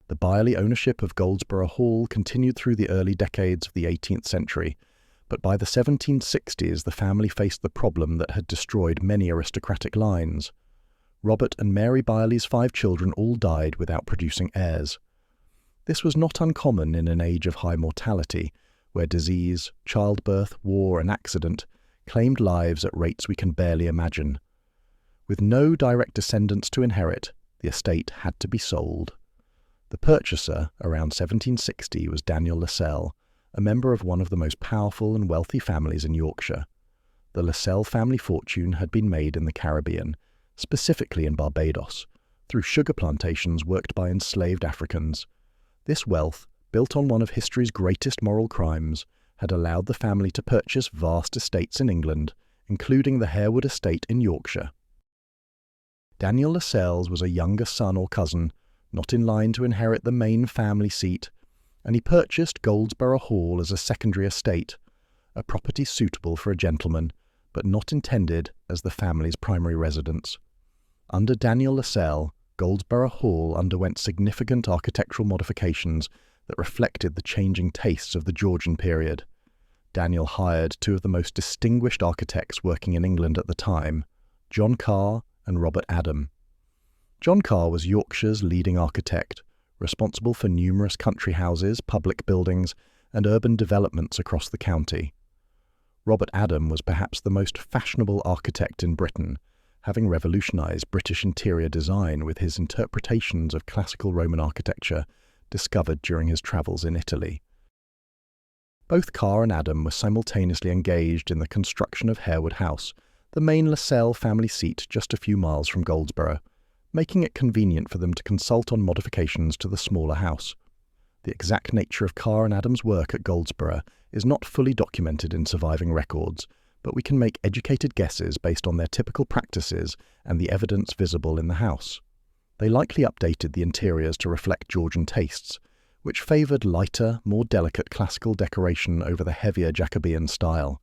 The Byerley ownership of Goldsborough Hall continued through the early decades of the 18th century, but by the 1760s the family faced the problem that had destroyed many aristocratic lines. Robert and Mary Byerley's 5 children all died without producing heirs. This was not uncommon in an age of high mortality, where disease, childbirth, war and accident claimed lives at rates we can barely imagine. With no direct descendants to inherit, the estate had to be sold. The purchaser, around 1760, was Daniel Lascelles, a member of one of the most powerful and wealthy families in Yorkshire. The Lascelles family fortune had been made in the Caribbean, specifically in Barbados, through sugar plantations worked by enslaved Africans. This wealth, built on one of history's greatest moral crimes, had allowed the family to purchase vast estates in England, including the Harewood estate in Yorkshire. Daniel Lascelles was a younger son or cousin, not in line to inherit the main family seat, and he purchased Goldsborough Hall as a secondary estate, a property suitable for a gentleman, but not intended as the family's primary residence. Under Daniel Lascelles, Goldsborough Hall underwent significant architectural modifications that reflected the changing tastes of the Georgian period. Daniel hired 2 of the most distinguished architects working in England at the time, John Carr and Robert Adam. John Carr was Yorkshire's leading architect, responsible for numerous country houses, public buildings, and urban developments across the county. Robert Adam was perhaps the most fashionable architect in Britain, having revolutionised British interior design with his interpretations of classical Roman architecture discovered during his travels in Italy. Both Carr and Adam were simultaneously engaged in the construction of Harewood House, the main Lascelles family seat just a few miles from Goldsborough, making it convenient for them to consult on modifications to the smaller house. The exact nature of Carr and Adam's work at Goldsborough is not fully documented in surviving records, but we can make educated guesses based on their typical practices and the evidence visible in the house. They likely updated the interiors to reflect Georgian tastes, which favoured lighter, more delicate classical decoration over the heavier Jacobean style.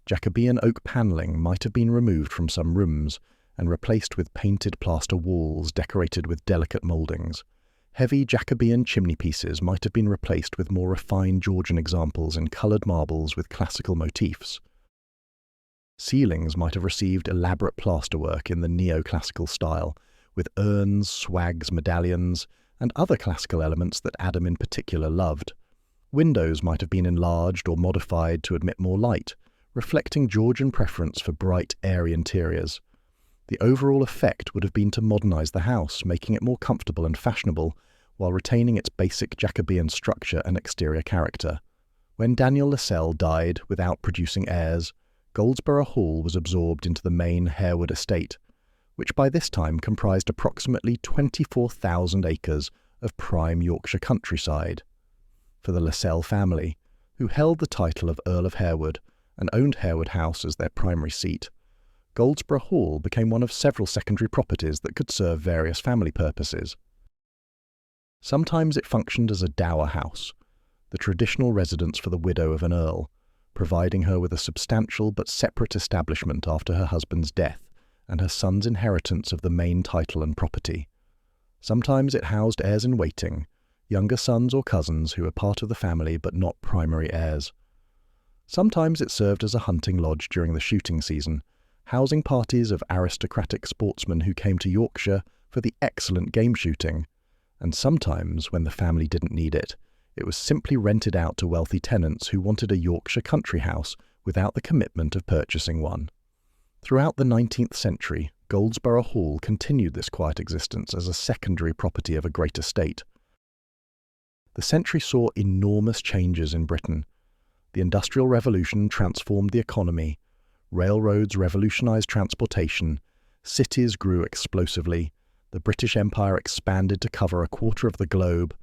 Jacobean oak panelling might have been removed from some rooms and replaced with painted plaster walls decorated with delicate mouldings. Heavy Jacobean chimney pieces might have been replaced with more refined Georgian examples in coloured marbles with classical motifs. Ceilings might have received elaborate plasterwork in the neoclassical style, with urns, swags, medallions, and other classical elements that Adam in particular loved. Windows might have been enlarged or modified to admit more light, reflecting Georgian preference for bright, airy interiors. The overall effect would have been to modernise the house, making it more comfortable and fashionable, while retaining its basic Jacobean structure and exterior character. When Daniel Lascelles died without producing heirs, Goldsborough Hall was absorbed into the main Harewood estate, which by this time comprised approximately 24,000 acres of prime Yorkshire countryside. For the Lascelles family, who held the title of Earl of Harewood and owned Harewood House as their primary seat, Goldsborough Hall became one of several secondary properties that could serve various family purposes. Sometimes it functioned as a dower house, the traditional residence for the widow of an earl, providing her with a substantial but separate establishment after her husband's death, and her son's inheritance of the main title and property. Sometimes it housed heirs-in-waiting, younger sons or cousins who were part of the family but not primary heirs. Sometimes it served as a hunting lodge during the shooting season, housing parties of aristocratic sportsmen who came to Yorkshire for the excellent game shooting, and sometimes, when the family didn't need it, it was simply rented out to wealthy tenants who wanted a Yorkshire country house without the commitment of purchasing one. Throughout the 19th century, Goldsborough Hall continued this quiet existence as a secondary property of a great estate. The century saw enormous changes in Britain. The Industrial Revolution transformed the economy, railroads revolutionized transportation, cities grew explosively, the British Empire expanded to cover a quarter of the globe,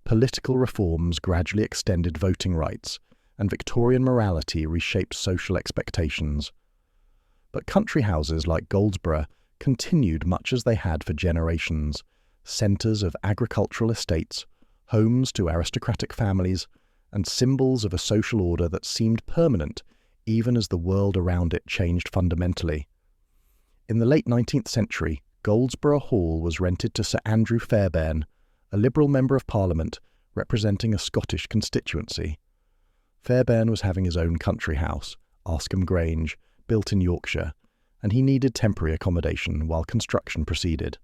political reforms gradually extended voting rights, and Victorian morality reshaped social expectations. But country houses like Goldsborough continued much as they had for generations, centres of agricultural estates, homes to aristocratic families, and symbols of a social order that seemed permanent even as the world around it changed fundamentally. In the late 19th century, Goldsborough Hall was rented to Sir Andrew Fairbairn, a Liberal Member of Parliament representing a Scottish constituency. Fairbairn was having his own country house, Arscombe Grange, built in Yorkshire, and he needed temporary accommodation while construction proceeded.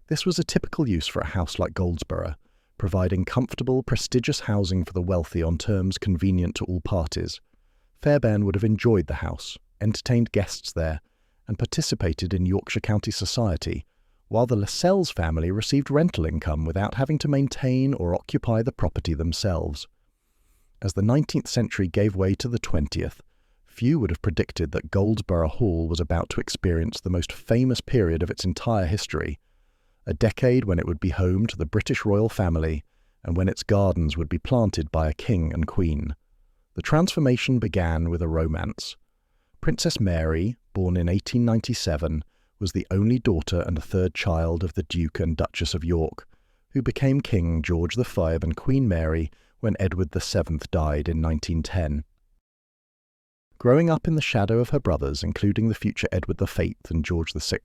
This was a typical use for a house like Goldsborough, providing comfortable, prestigious housing for the wealthy on terms convenient to all parties. Fairbairn would have enjoyed the house, entertained guests there, and participated in Yorkshire County society, while the Lascelles family received rental income without having to maintain or occupy the property themselves. As the 19th century gave way to the 20th, few would have predicted that Goldsborough Hall was about to experience the most famous period of its entire history, a decade when it would be home to the British royal family and when its gardens would be planted by a king and queen. The transformation began with a romance. Princess Mary, born in 1897, was the only daughter and third child of the Duke and Duchess of York, who became King George V and Queen Mary when Edward VII died in 1910. Growing up in the shadow of her brothers, including the future Edward VIII and George VI,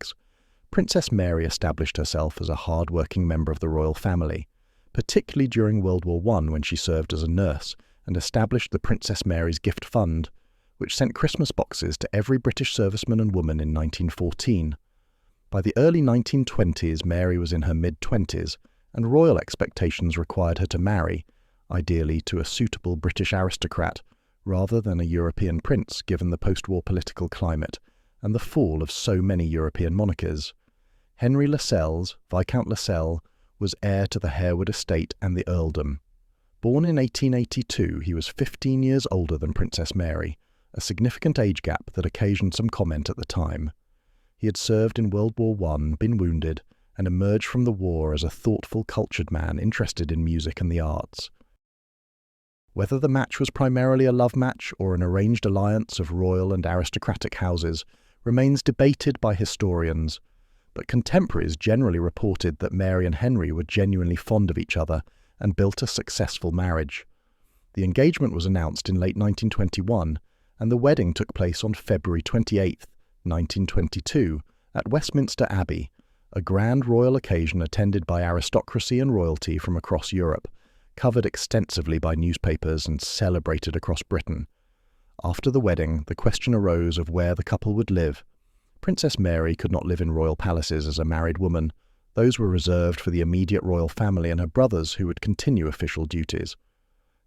Princess Mary established herself as a hard-working member of the royal family, particularly during World War I when she served as a nurse and established the Princess Mary's Gift Fund, which sent Christmas boxes to every British serviceman and woman in 1914. By the early 1920s, Mary was in her mid-20s, and royal expectations required her to marry, ideally to a suitable British aristocrat, rather than a European prince given the post-war political climate and the fall of so many European monarchies. Henry Lascelles, Viscount Lascelles, was heir to the Harewood estate and the earldom. Born in 1882, he was 15 years older than Princess Mary, a significant age gap that occasioned some comment at the time. He had served in World War I, been wounded, and emerged from the war as a thoughtful, cultured man interested in music and the arts. Whether the match was primarily a love match or an arranged alliance of royal and aristocratic houses remains debated by historians, but contemporaries generally reported that Mary and Henry were genuinely fond of each other and built a successful marriage. The engagement was announced in late 1921, and the wedding took place on February 28, 1922, at Westminster Abbey, a grand royal occasion attended by aristocracy and royalty from across Europe, covered extensively by newspapers and celebrated across Britain. After the wedding, the question arose of where the couple would live. Princess Mary could not live in royal palaces as a married woman. Those were reserved for the immediate royal family and her brothers, who would continue official duties.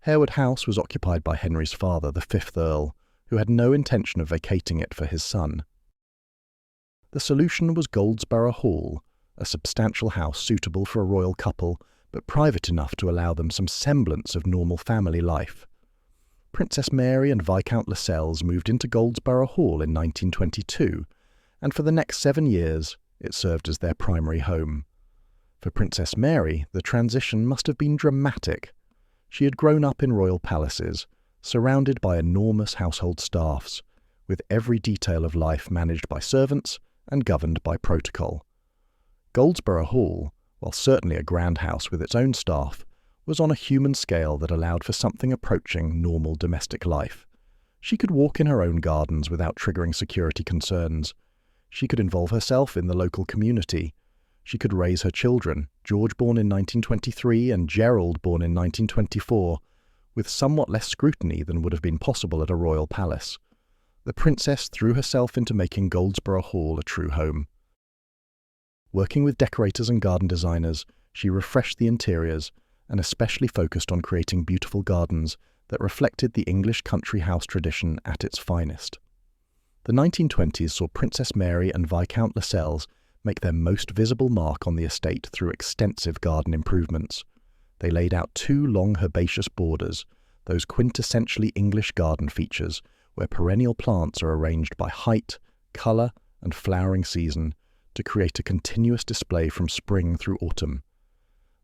Harewood House was occupied by Henry's father, the 5th Earl, who had no intention of vacating it for his son. The solution was Goldsborough Hall, a substantial house suitable for a royal couple, but private enough to allow them some semblance of normal family life. Princess Mary and Viscount Lascelles moved into Goldsborough Hall in 1922, and for the next 7 years it served as their primary home. For Princess Mary, the transition must have been dramatic. She had grown up in royal palaces, surrounded by enormous household staffs, with every detail of life managed by servants and governed by protocol. Goldsborough Hall, while certainly a grand house with its own staff, was on a human scale that allowed for something approaching normal domestic life. She could walk in her own gardens without triggering security concerns. She could involve herself in the local community. She could raise her children, George born in 1923 and Gerald born in 1924, with somewhat less scrutiny than would have been possible at a royal palace. The princess threw herself into making Goldsborough Hall a true home. Working with decorators and garden designers, she refreshed the interiors and especially focused on creating beautiful gardens that reflected the English country house tradition at its finest. The 1920s saw Princess Mary and Viscount Lascelles make their most visible mark on the estate through extensive garden improvements. They laid out 2 long herbaceous borders, those quintessentially English garden features where perennial plants are arranged by height, colour and flowering season to create a continuous display from spring through autumn.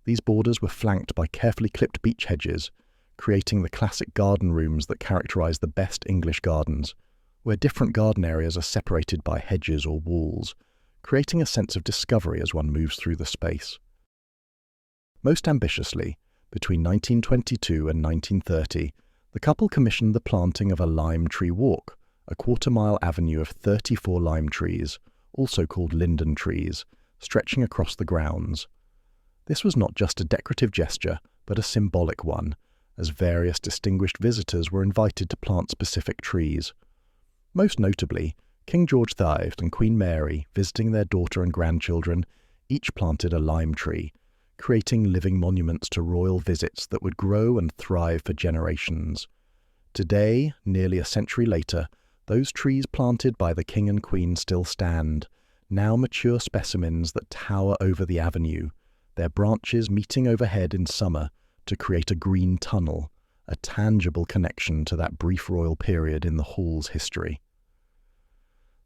These borders were flanked by carefully clipped beech hedges, creating the classic garden rooms that characterise the best English gardens, where different garden areas are separated by hedges or walls, creating a sense of discovery as one moves through the space. Most ambitiously, between 1922 and 1930, the couple commissioned the planting of a lime tree walk, a quarter-mile avenue of 34 lime trees, also called linden trees, stretching across the grounds. This was not just a decorative gesture, but a symbolic one, as various distinguished visitors were invited to plant specific trees. Most notably, King George V and Queen Mary, visiting their daughter and grandchildren, each planted a lime tree, creating living monuments to royal visits that would grow and thrive for generations. Today, nearly a century later, those trees planted by the King and Queen still stand, now mature specimens that tower over the avenue, their branches meeting overhead in summer to create a green tunnel, a tangible connection to that brief royal period in the Hall's history.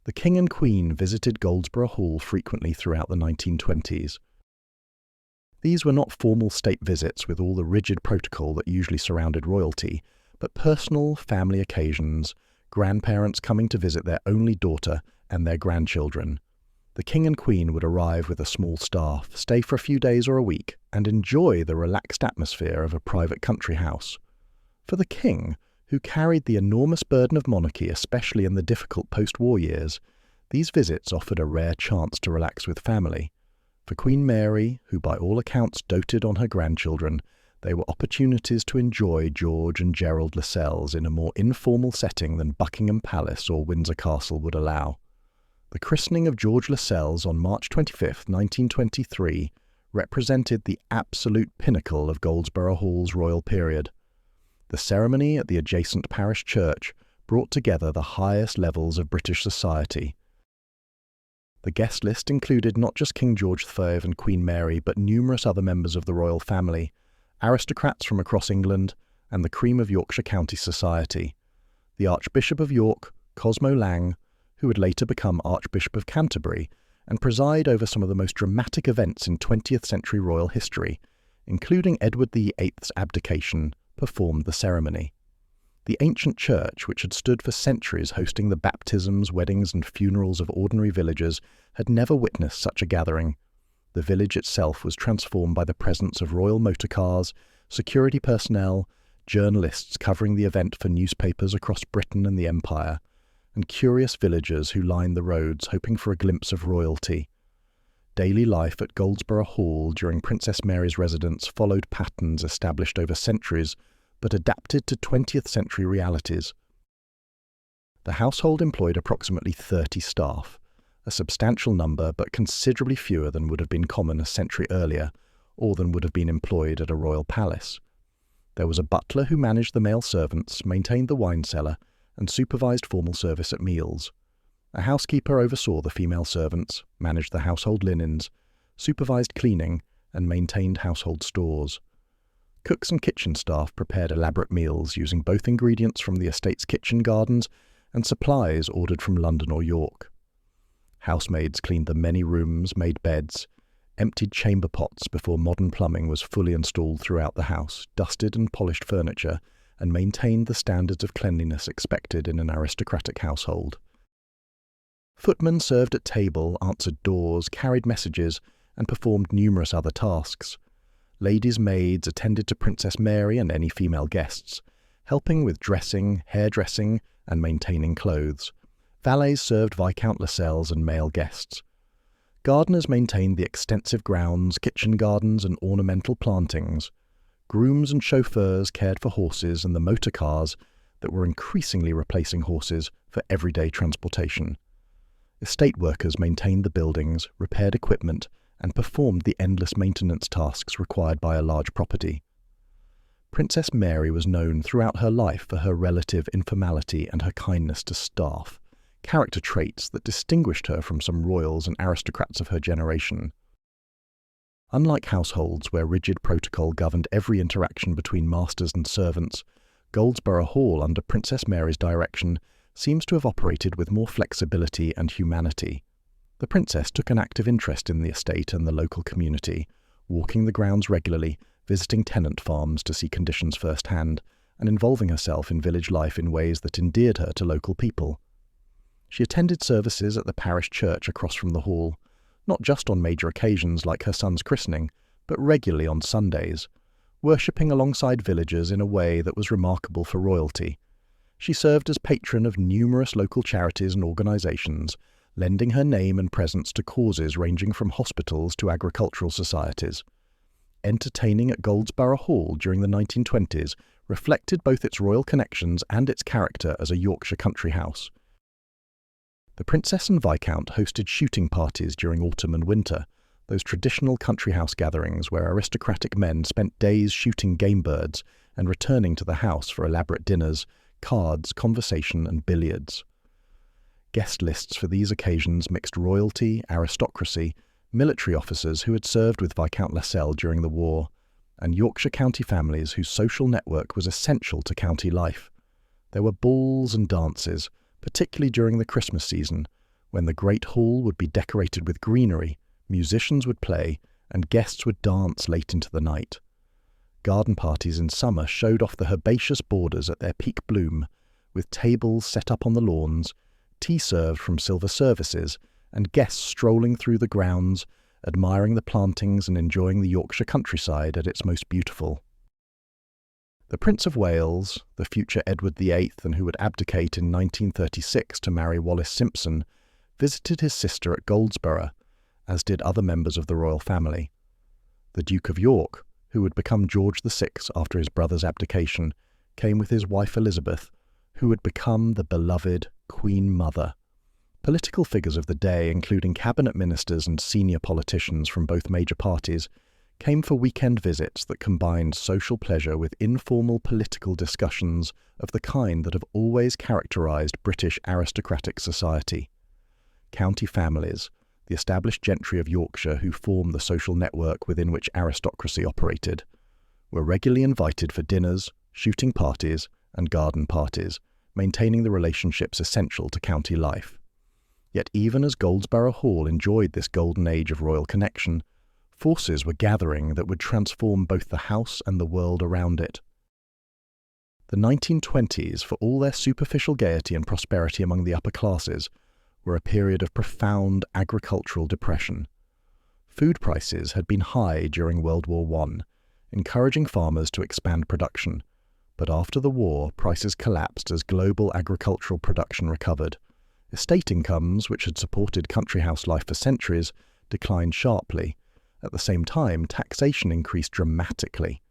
The King and Queen visited Goldsborough Hall frequently throughout the 1920s. These were not formal state visits with all the rigid protocol that usually surrounded royalty, but personal family occasions, grandparents coming to visit their only daughter and their grandchildren. The King and Queen would arrive with a small staff, stay for a few days or a week, and enjoy the relaxed atmosphere of a private country house. For the King, who carried the enormous burden of monarchy, especially in the difficult post-war years, these visits offered a rare chance to relax with family. For Queen Mary, who by all accounts doted on her grandchildren, they were opportunities to enjoy George and Gerald Lascelles in a more informal setting than Buckingham Palace or Windsor Castle would allow. The christening of George Lascelles on March 25, 1923, represented the absolute pinnacle of Goldsborough Hall's royal period. The ceremony at the adjacent parish church brought together the highest levels of British society. The guest list included not just King George V and Queen Mary, but numerous other members of the royal family, aristocrats from across England, and the cream of Yorkshire county society. The Archbishop of York, Cosmo Lang, who would later become Archbishop of Canterbury and preside over some of the most dramatic events in 20th century royal history, including Edward VIII's abdication, performed the ceremony. The ancient church, which had stood for centuries hosting the baptisms, weddings and funerals of ordinary villagers, had never witnessed such a gathering. The village itself was transformed by the presence of royal motor cars, security personnel, journalists covering the event for newspapers across Britain and the Empire, and curious villagers who lined the roads hoping for a glimpse of royalty. Daily life at Goldsborough Hall during Princess Mary's residence followed patterns established over centuries, but adapted to 20th century realities. The household employed approximately 30 staff, a substantial number but considerably fewer than would have been common a century earlier, or than would have been employed at a royal palace. There was a butler who managed the male servants, maintained the wine cellar, and supervised formal service at meals. A housekeeper oversaw the female servants, managed the household linens, supervised cleaning, and maintained household stores. Cooks and kitchen staff prepared elaborate meals using both ingredients from the estate's kitchen gardens and supplies ordered from London or York. Housemaids cleaned the many rooms, made beds, emptied chamber pots before modern plumbing was fully installed throughout the house, dusted and polished furniture, and maintained the standards of cleanliness expected in an aristocratic household. Footmen served at table, answered doors, carried messages, and performed numerous other tasks. Ladies' maids attended to Princess Mary and any female guests, helping with dressing, hairdressing, and maintaining clothes. Valets served Viscount Lascelles and male guests. Gardeners maintained the extensive grounds, kitchen gardens and ornamental plantings. Grooms and chauffeurs cared for horses and the motor cars that were increasingly replacing horses for everyday transportation. Estate workers maintained the buildings, repaired equipment, and performed the endless maintenance tasks required by a large property. Princess Mary was known throughout her life for her relative informality and her kindness to staff, character traits that distinguished her from some royals and aristocrats of her generation. Unlike households where rigid protocol governed every interaction between masters and servants, Goldsborough Hall under Princess Mary's direction seems to have operated with more flexibility and humanity. The princess took an active interest in the estate and the local community, walking the grounds regularly, visiting tenant farms to see conditions firsthand, and involving herself in village life in ways that endeared her to local people. She attended services at the parish church across from the hall, not just on major occasions like her son's christening, but regularly on Sundays, worshipping alongside villagers in a way that was remarkable for royalty. She served as patron of numerous local charities and organisations, lending her name and presence to causes ranging from hospitals to agricultural societies. Entertaining at Goldsborough Hall during the 1920s reflected both its royal connections and its character as a Yorkshire country house. The Princess and Viscount hosted shooting parties during autumn and winter, those traditional country house gatherings where aristocratic men spent days shooting game birds and returning to the house for elaborate dinners, cards, conversation and billiards. Guest lists for these occasions mixed royalty, aristocracy, military officers who had served with Viscount Lascelles during the war, and Yorkshire county families whose social network was essential to county life. There were balls and dances, particularly during the Christmas season, when the Great Hall would be decorated with greenery, musicians would play, and guests would dance late into the night. Garden parties in summer showed off the herbaceous borders at their peak bloom, with tables set up on the lawns, tea served from silver services, and guests strolling through the grounds, admiring the plantings and enjoying the Yorkshire countryside at its most beautiful. The Prince of Wales, the future Edward VIII and who would abdicate in 1936 to marry Wallis Simpson, visited his sister at Goldsborough, as did other members of the royal family. The Duke of York, who would become George VI after his brother's abdication, came with his wife Elizabeth, who would become the beloved Queen Mother. Political figures of the day, including cabinet ministers and senior politicians from both major parties, came for weekend visits that combined social pleasure with informal political discussions of the kind that have always characterised British aristocratic society. County families, the established gentry of Yorkshire who formed the social network within which aristocracy operated, were regularly invited for dinners, shooting parties, and garden parties, maintaining the relationships essential to county life. Yet even as Goldsborough Hall enjoyed this golden age of royal connection, forces were gathering that would transform both the house and the world around it. The 1920s, for all their superficial gaiety and prosperity among the upper classes, were a period of profound agricultural depression. Food prices had been high during World War I, encouraging farmers to expand production, but after the war prices collapsed as global agricultural production recovered. Estate incomes, which had supported country house life for centuries, declined sharply. At the same time, taxation increased dramatically.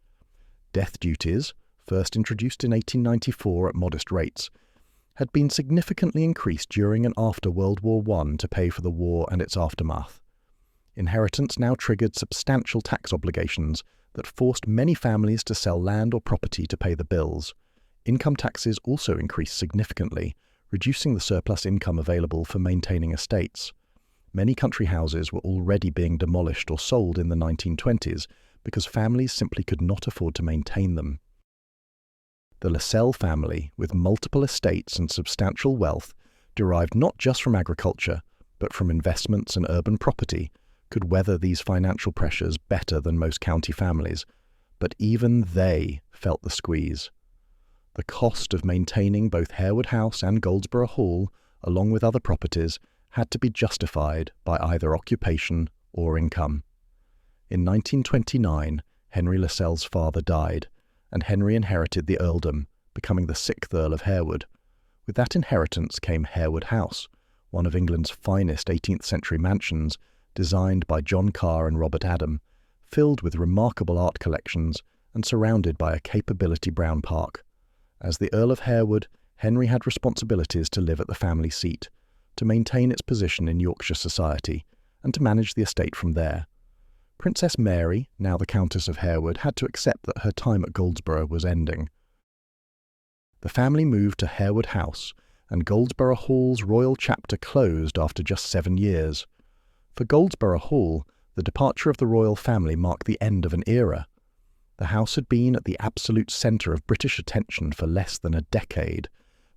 Death duties, first introduced in 1894 at modest rates, had been significantly increased during and after World War I to pay for the war and its aftermath. Inheritance now triggered substantial tax obligations that forced many families to sell land or property to pay the bills. Income taxes also increased significantly, reducing the surplus income available for maintaining estates. Many country houses were already being demolished or sold in the 1920s because families simply could not afford to maintain them. The Lascelles family, with multiple estates and substantial wealth, derived not just from agriculture, but from investments and urban property, could weather these financial pressures better than most county families, but even they felt the squeeze. The cost of maintaining both Harewood House and Goldsborough Hall, along with other properties, had to be justified by either occupation or income. In 1929, Henry Lascelles' father died, and Henry inherited the earldom, becoming the 6th Earl of Harewood, With that inheritance came Harewood House, one of England's finest 18th-century mansions, designed by John Carr and Robert Adam, filled with remarkable art collections and surrounded by a capability Brown Park. As the Earl of Harewood, Henry had responsibilities to live at the family seat, to maintain its position in Yorkshire society, and to manage the estate from there. Princess Mary, now the Countess of Harewood, had to accept that her time at Goldsborough was ending. The family moved to Harewood House, and Goldsborough Hall's royal chapter closed after just 7 years. For Goldsborough Hall, the departure of the royal family marked the end of an era. The house had been at the absolute centre of British attention for less than a decade,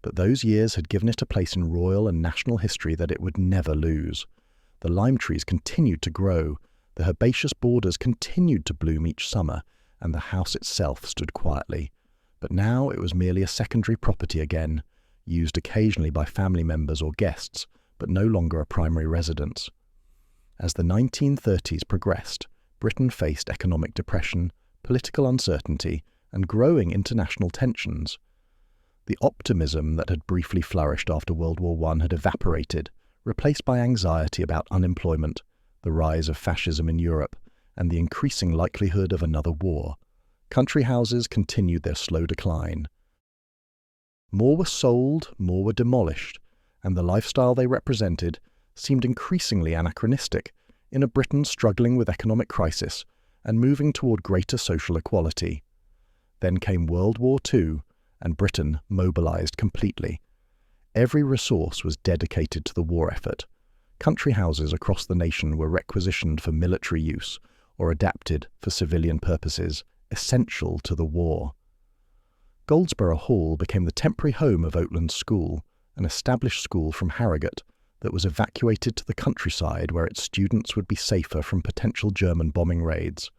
but those years had given it a place in royal and national history that it would never lose. The lime trees continued to grow, the herbaceous borders continued to bloom each summer, and the house itself stood quietly. But now it was merely a secondary property again, used occasionally by family members or guests, but no longer a primary residence. As the 1930s progressed, Britain faced economic depression, political uncertainty, and growing international tensions. The optimism that had briefly flourished after World War I had evaporated, replaced by anxiety about unemployment, the rise of fascism in Europe, and the increasing likelihood of another war. Country houses continued their slow decline. More were sold, more were demolished, and the lifestyle they represented seemed increasingly anachronistic in a Britain struggling with economic crisis and moving toward greater social equality. Then came World War II, and Britain mobilized completely. Every resource was dedicated to the war effort. Country houses across the nation were requisitioned for military use or adapted for civilian purposes, essential to the war. Goldsborough Hall became the temporary home of Oatlands School, an established school from Harrogate that was evacuated to the countryside where its students would be safer from potential German bombing raids.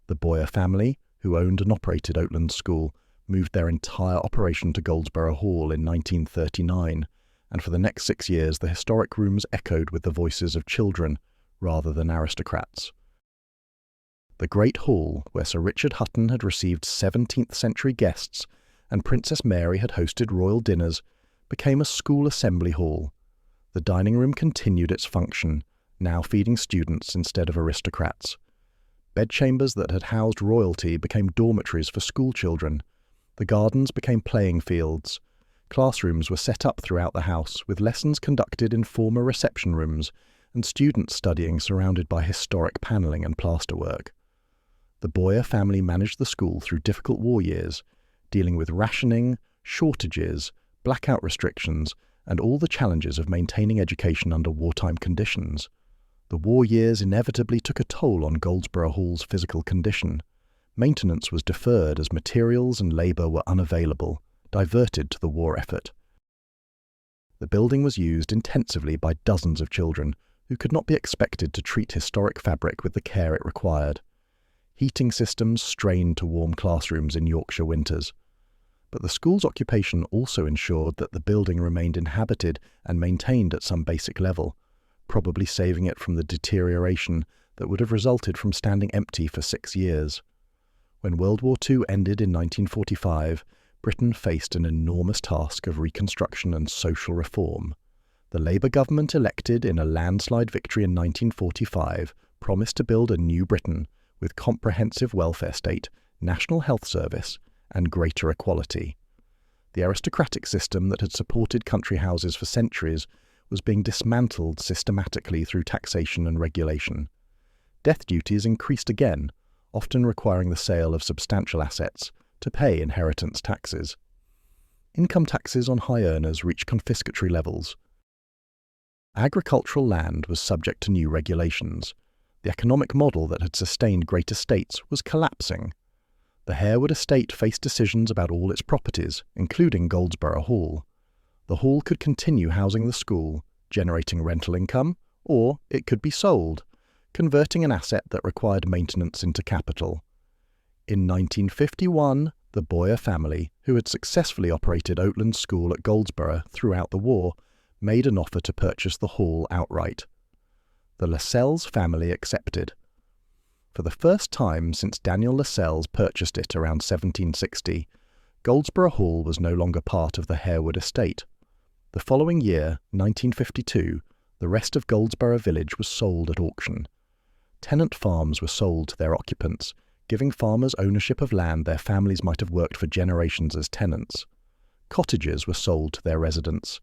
The Boyer family, who owned and operated Oatlands School, moved their entire operation to Goldsborough Hall in 1939, and for the next 6 years the historic rooms echoed with the voices of children rather than aristocrats. The Great Hall, where Sir Richard Hutton had received 17th-century guests and Princess Mary had hosted royal dinners, became a school assembly hall. The dining room continued its function, now feeding students instead of aristocrats. Bedchambers that had housed royalty became dormitories for schoolchildren. The gardens became playing fields. Classrooms were set up throughout the house, with lessons conducted in former reception rooms and students studying surrounded by historic panelling and plasterwork. The Boyer family managed the school through difficult war years, dealing with rationing, shortages, blackout restrictions, and all the challenges of maintaining education under wartime conditions. The war years inevitably took a toll on Goldsborough Hall's physical condition. Maintenance was deferred as materials and labour were unavailable, diverted to the war effort. The building was used intensively by dozens of children who could not be expected to treat historic fabric with the care it required. Heating systems strained to warm classrooms in Yorkshire winters. But the school's occupation also ensured that the building remained inhabited and maintained at some basic level, probably saving it from the deterioration that would have resulted from standing empty for 6 years. When World War II ended in 1945, Britain faced an enormous task of reconstruction and social reform. The Labour government elected in a landslide victory in 1945 promised to build a new Britain with comprehensive welfare state, national health service, and greater equality. The aristocratic system that had supported country houses for centuries was being dismantled systematically through taxation and regulation. Death duties increased again, often requiring the sale of substantial assets to pay inheritance taxes. Income taxes on high earners reached confiscatory levels. Agricultural land was subject to new regulations. The economic model that had sustained great estates was collapsing. The Harewood estate faced decisions about all its properties, including Goldsborough Hall. The hall could continue housing the school, generating rental income, or it could be sold, converting an asset that required maintenance into capital. In 1951, the Boyer family, who had successfully operated Oatlands School at Goldsborough throughout the war, made an offer to purchase the hall outright. The Lascelles family accepted. For the first time since Daniel Lascelles purchased it around 1760, Goldsborough Hall was no longer part of the Harewood estate. The following year, 1952, the rest of Goldsborough village was sold at auction. Tenant farms were sold to their occupants, giving farmers ownership of land their families might have worked for generations as tenants. Cottages were sold to their residents.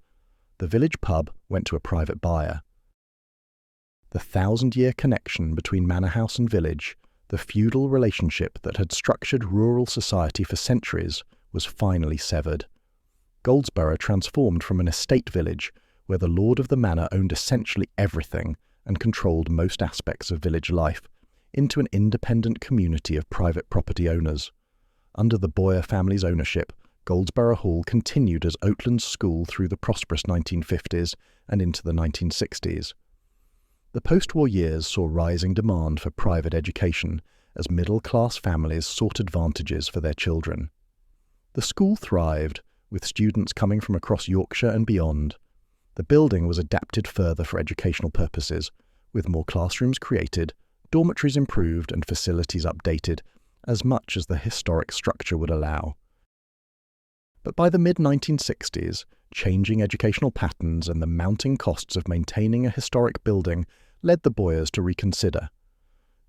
The village pub went to a private buyer. The 1,000-year connection between manor house and village, the feudal relationship that had structured rural society for centuries, was finally severed. Goldsborough transformed from an estate village, where the lord of the manor owned essentially everything and controlled most aspects of village life, into an independent community of private property owners. Under the Boyer family's ownership, Goldsborough Hall continued as Oatlands School through the prosperous 1950s and into the 1960s. The post-war years saw rising demand for private education as middle-class families sought advantages for their children. The school thrived, with students coming from across Yorkshire and beyond. The building was adapted further for educational purposes, with more classrooms created, dormitories improved and facilities updated, as much as the historic structure would allow. But by the mid-1960s, changing educational patterns and the mounting costs of maintaining a historic building led the Boyers to reconsider.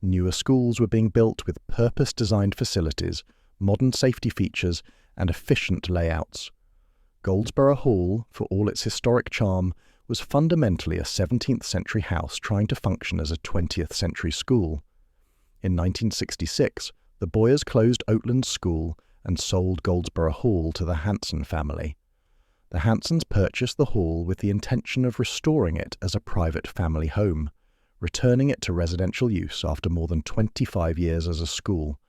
Newer schools were being built with purpose-designed facilities, modern safety features, and efficient layouts. Goldsborough Hall, for all its historic charm, was fundamentally a 17th-century house trying to function as a 20th-century school. In 1966, the Boyers closed Oatlands School and sold Goldsborough Hall to the Hanson family. The Hansons purchased the hall with the intention of restoring it as a private family home, returning it to residential use after more than 25 years as a school.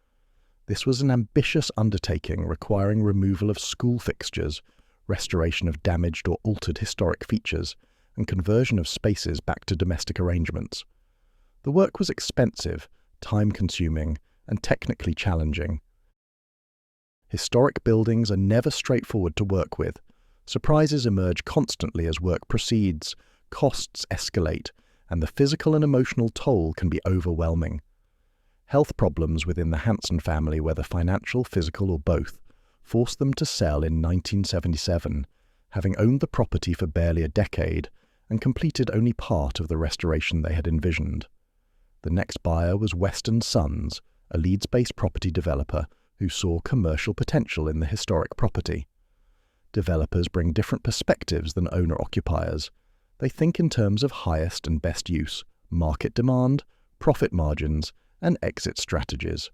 This was an ambitious undertaking requiring removal of school fixtures, restoration of damaged or altered historic features, and conversion of spaces back to domestic arrangements. The work was expensive, time-consuming, and technically challenging. Historic buildings are never straightforward to work with. Surprises emerge constantly as work proceeds, costs escalate, and the physical and emotional toll can be overwhelming. Health problems within the Hanson family, whether financial, physical, or both, forced them to sell in 1977, having owned the property for barely a decade and completed only part of the restoration they had envisioned. The next buyer was West & Sons, a Leeds-based property developer who saw commercial potential in the historic property. Developers bring different perspectives than owner-occupiers. They think in terms of highest and best use, market demand, profit margins, and exit strategies.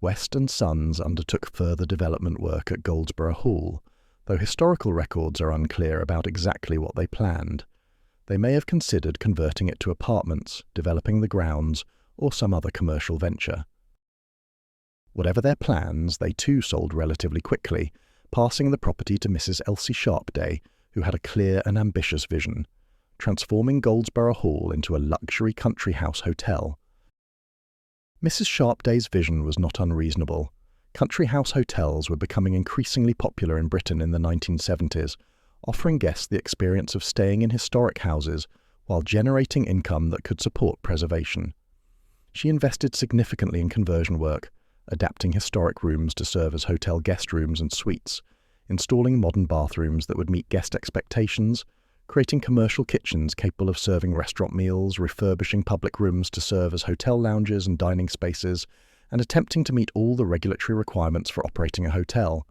West & Sons undertook further development work at Goldsborough Hall, though historical records are unclear about exactly what they planned. They may have considered converting it to apartments, developing the grounds, or some other commercial venture. Whatever their plans, they too sold relatively quickly, passing the property to Mrs. Elsie Sharpday, who had a clear and ambitious vision, transforming Goldsborough Hall into a luxury country house hotel. Mrs. Sharpday's vision was not unreasonable. Country house hotels were becoming increasingly popular in Britain in the 1970s, offering guests the experience of staying in historic houses while generating income that could support preservation. She invested significantly in conversion work, adapting historic rooms to serve as hotel guest rooms and suites, installing modern bathrooms that would meet guest expectations, creating commercial kitchens capable of serving restaurant meals, refurbishing public rooms to serve as hotel lounges and dining spaces, and attempting to meet all the regulatory requirements for operating a hotel.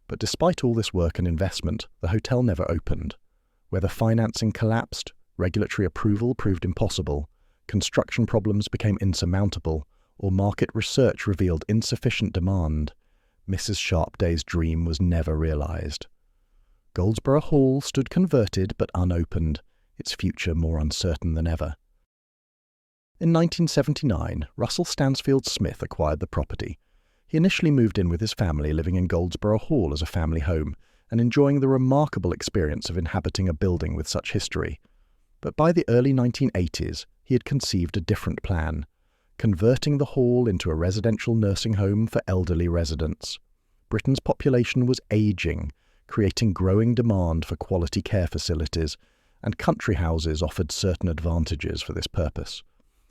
But despite all this work and investment, the hotel never opened. Whether financing collapsed, regulatory approval proved impossible, construction problems became insurmountable, or market research revealed insufficient demand, Mrs. Sharpday's dream was never realized. Goldsborough Hall stood converted but unopened, its future more uncertain than ever. In 1979, Russell Stansfield Smith acquired the property. He initially moved in with his family, living in Goldsborough Hall as a family home, and enjoying the remarkable experience of inhabiting a building with such history. But by the early 1980s, he had conceived a different plan, converting the hall into a residential nursing home for elderly residents. Britain's population was ageing, creating growing demand for quality care facilities, and country houses offered certain advantages for this purpose.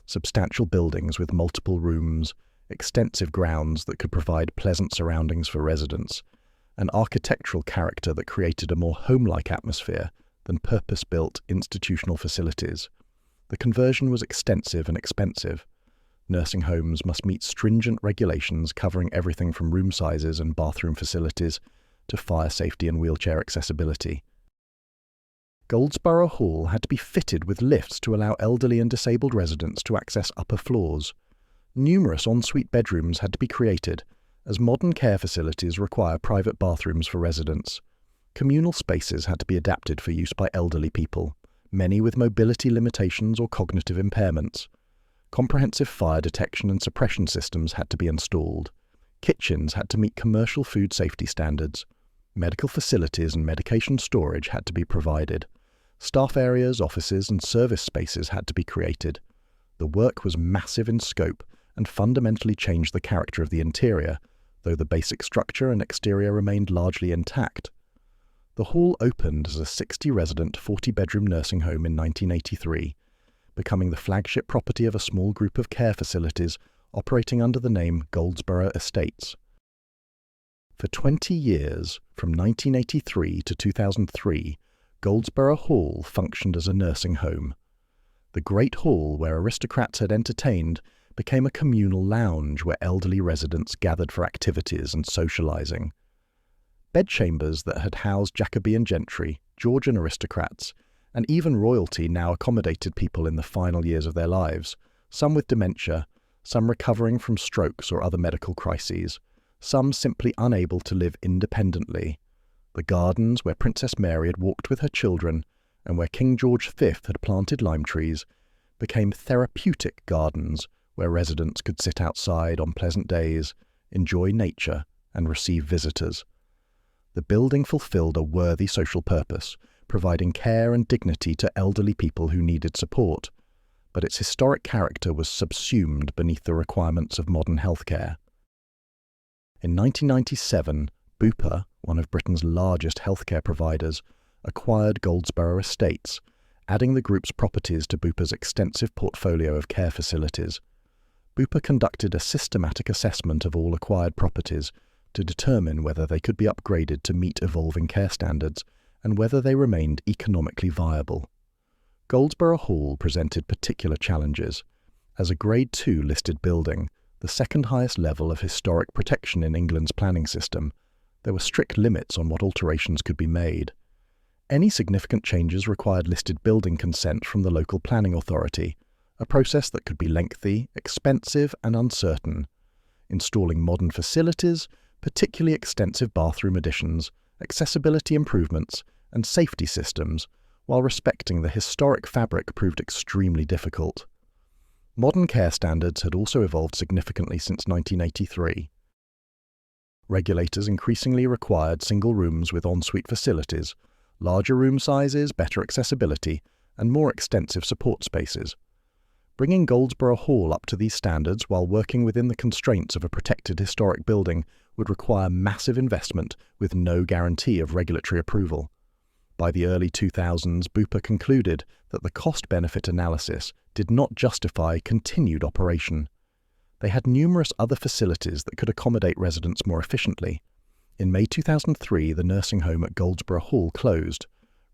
Substantial buildings with multiple rooms, extensive grounds that could provide pleasant surroundings for residents, an architectural character that created a more home-like atmosphere, than purpose-built institutional facilities. The conversion was extensive and expensive. Nursing homes must meet stringent regulations covering everything from room sizes and bathroom facilities to fire safety and wheelchair accessibility. Goldsborough Hall had to be fitted with lifts to allow elderly and disabled residents to access upper floors. Numerous ensuite bedrooms had to be created, as modern care facilities require private bathrooms for residents. Communal spaces had to be adapted for use by elderly people, many with mobility limitations or cognitive impairments. Comprehensive fire detection and suppression systems had to be installed. Kitchens had to meet commercial food safety standards. Medical facilities and medication storage had to be provided. Staff areas, offices, and service spaces had to be created. The work was massive in scope and fundamentally changed the character of the interior, though the basic structure and exterior remained largely intact. The hall opened as a 60-resident, 40-bedroom nursing home in 1983, becoming the flagship property of a small group of care facilities operating under the name Goldsborough Estates. For 20 years, from 1983 to 2003, Goldsborough Hall functioned as a nursing home. The Great Hall, where aristocrats had entertained, became a communal lounge where elderly residents gathered for activities and socializing. Bedchambers that had housed Jacobean gentry, Georgian aristocrats, and even royalty now accommodated people in the final years of their lives, some with dementia, some recovering from strokes or other medical crises, some simply unable to live independently. The gardens where Princess Mary had walked with her children and where King George V had planted lime trees became therapeutic gardens where residents could sit outside on pleasant days, enjoy nature, and receive visitors. The building fulfilled a worthy social purpose, providing care and dignity to elderly people who needed support, but its historic character was subsumed beneath the requirements of modern healthcare. In 1997, Bupa, one of Britain's largest healthcare providers, acquired Goldsborough Estates, adding the group's properties to Bupa's extensive portfolio of care facilities. Bupa conducted a systematic assessment of all acquired properties to determine whether they could be upgraded to meet evolving care standards and whether they remained economically viable. Goldsborough Hall presented particular challenges. As a Grade 2 listed building, the second highest level of historic protection in England's planning system, there were strict limits on what alterations could be made. Any significant changes required listed building consent from the local planning authority, a process that could be lengthy, expensive, and uncertain. Installing modern facilities, particularly extensive bathroom additions, accessibility improvements, and safety systems, while respecting the historic fabric, proved extremely difficult. Modern care standards had also evolved significantly since 1983. Regulators increasingly required single rooms with ensuite facilities, larger room sizes, better accessibility, and more extensive support spaces. Bringing Goldsborough Hall up to these standards while working within the constraints of a protected historic building would require massive investment with no guarantee of regulatory approval. By the early 2000s, Bupa concluded that the cost-benefit analysis did not justify continued operation. They had numerous other facilities that could accommodate residents more efficiently. In May 2003, the nursing home at Goldsborough Hall closed.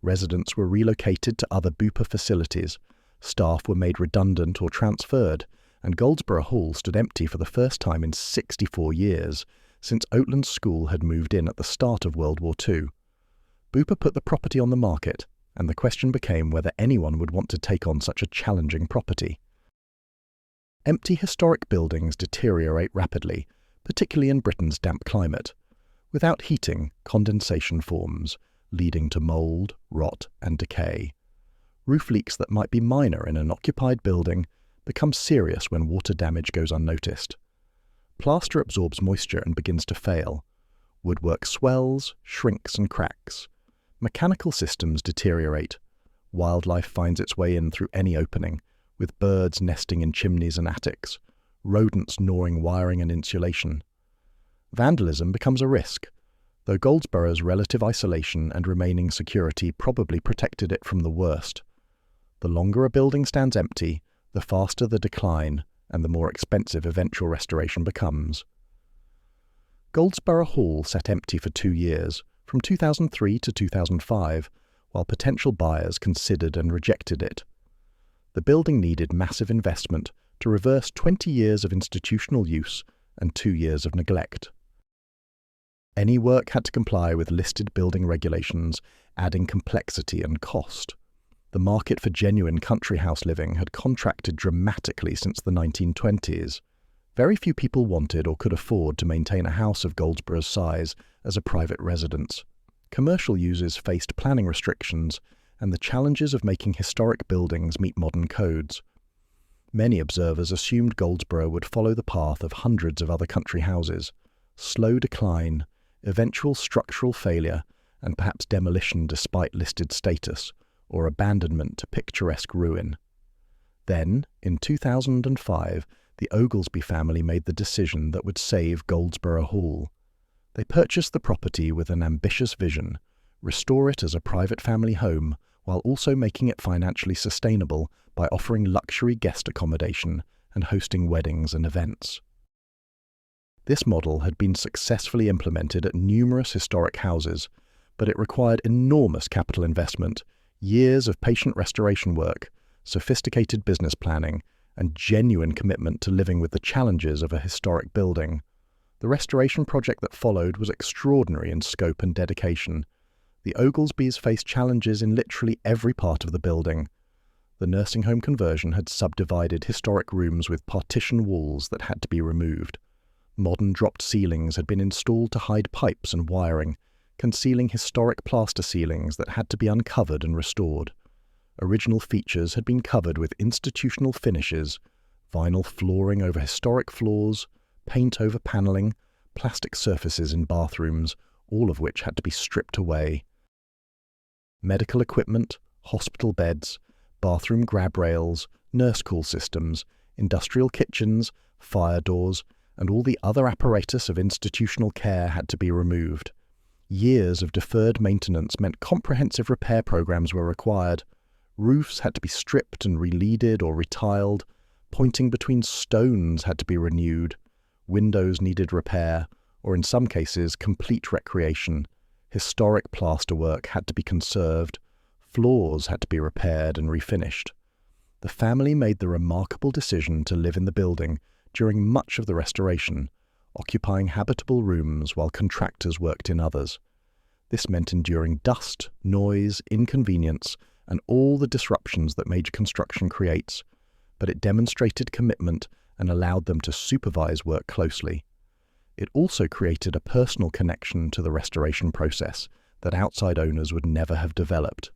Residents were relocated to other Bupa facilities. Staff were made redundant or transferred, and Goldsborough Hall stood empty for the first time in 64 years, since Oatlands School had moved in at the start of World War II. Bupa put the property on the market, and the question became whether anyone would want to take on such a challenging property. Empty historic buildings deteriorate rapidly, particularly in Britain's damp climate. Without heating, condensation forms, leading to mould, rot, and decay. Roof leaks that might be minor in an occupied building become serious when water damage goes unnoticed. Plaster absorbs moisture and begins to fail. Woodwork swells, shrinks, and cracks. Mechanical systems deteriorate. Wildlife finds its way in through any opening, with birds nesting in chimneys and attics, rodents gnawing wiring and insulation. Vandalism becomes a risk, though Goldsborough's relative isolation and remaining security probably protected it from the worst. The longer a building stands empty, the faster the decline and the more expensive eventual restoration becomes. Goldsborough Hall sat empty for 2 years, from 2003 to 2005, while potential buyers considered and rejected it. The building needed massive investment to reverse 20 years of institutional use and 2 years of neglect. Any work had to comply with listed building regulations, adding complexity and cost. The market for genuine country house living had contracted dramatically since the 1920s. Very few people wanted or could afford to maintain a house of Goldsborough's size as a private residence. Commercial users faced planning restrictions and the challenges of making historic buildings meet modern codes. Many observers assumed Goldsborough would follow the path of hundreds of other country houses: slow decline, eventual structural failure, and perhaps demolition despite listed status, or abandonment to picturesque ruin. Then, in 2005, the Oglesby family made the decision that would save Goldsborough Hall. They purchased the property with an ambitious vision: restore it as a private family home while also making it financially sustainable by offering luxury guest accommodation and hosting weddings and events. This model had been successfully implemented at numerous historic houses, but it required enormous capital investment, years of patient restoration work, sophisticated business planning, and genuine commitment to living with the challenges of a historic building. The restoration project that followed was extraordinary in scope and dedication. The Oglesbys faced challenges in literally every part of the building. The nursing home conversion had subdivided historic rooms with partition walls that had to be removed. Modern dropped ceilings had been installed to hide pipes and wiring, concealing historic plaster ceilings that had to be uncovered and restored. Original features had been covered with institutional finishes: vinyl flooring over historic floors, paint over panelling, plastic surfaces in bathrooms, all of which had to be stripped away. Medical equipment, hospital beds, bathroom grab rails, nurse call systems, industrial kitchens, fire doors, and all the other apparatus of institutional care had to be removed. Years of deferred maintenance meant comprehensive repair programs were required. Roofs had to be stripped and re-leaded or retiled. Pointing between stones had to be renewed. Windows needed repair, or in some cases, complete recreation. Historic plasterwork had to be conserved. Floors had to be repaired and refinished. The family made the remarkable decision to live in the building during much of the restoration, occupying habitable rooms while contractors worked in others. This meant enduring dust, noise, inconvenience, and all the disruptions that major construction creates, but it demonstrated commitment and allowed them to supervise work closely. It also created a personal connection to the restoration process that outside owners would never have developed.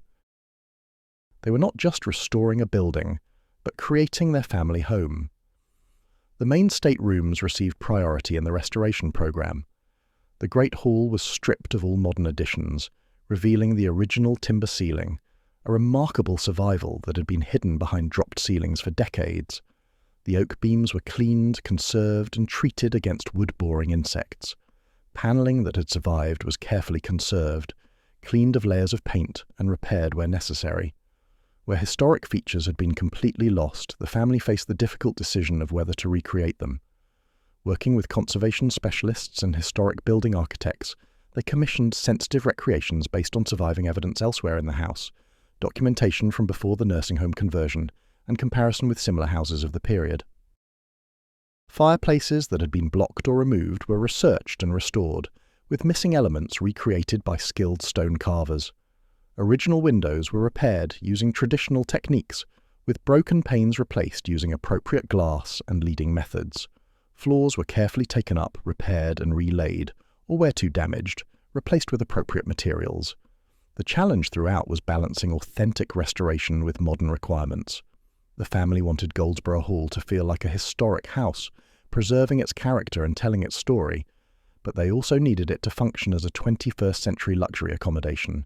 They were not just restoring a building, but creating their family home. The main state rooms received priority in the restoration program. The Great Hall was stripped of all modern additions, revealing the original timber ceiling, a remarkable survival that had been hidden behind dropped ceilings for decades. The oak beams were cleaned, conserved, and treated against wood-boring insects. Panelling that had survived was carefully conserved, cleaned of layers of paint, and repaired where necessary. Where historic features had been completely lost, the family faced the difficult decision of whether to recreate them. Working with conservation specialists and historic building architects, they commissioned sensitive recreations based on surviving evidence elsewhere in the house, documentation from before the nursing home conversion, and comparison with similar houses of the period. Fireplaces that had been blocked or removed were researched and restored, with missing elements recreated by skilled stone carvers. Original windows were repaired using traditional techniques, with broken panes replaced using appropriate glass and leading methods. Floors were carefully taken up, repaired and relaid, or where too damaged, replaced with appropriate materials. The challenge throughout was balancing authentic restoration with modern requirements. The family wanted Goldsborough Hall to feel like a historic house, preserving its character and telling its story, but they also needed it to function as a 21st century luxury accommodation.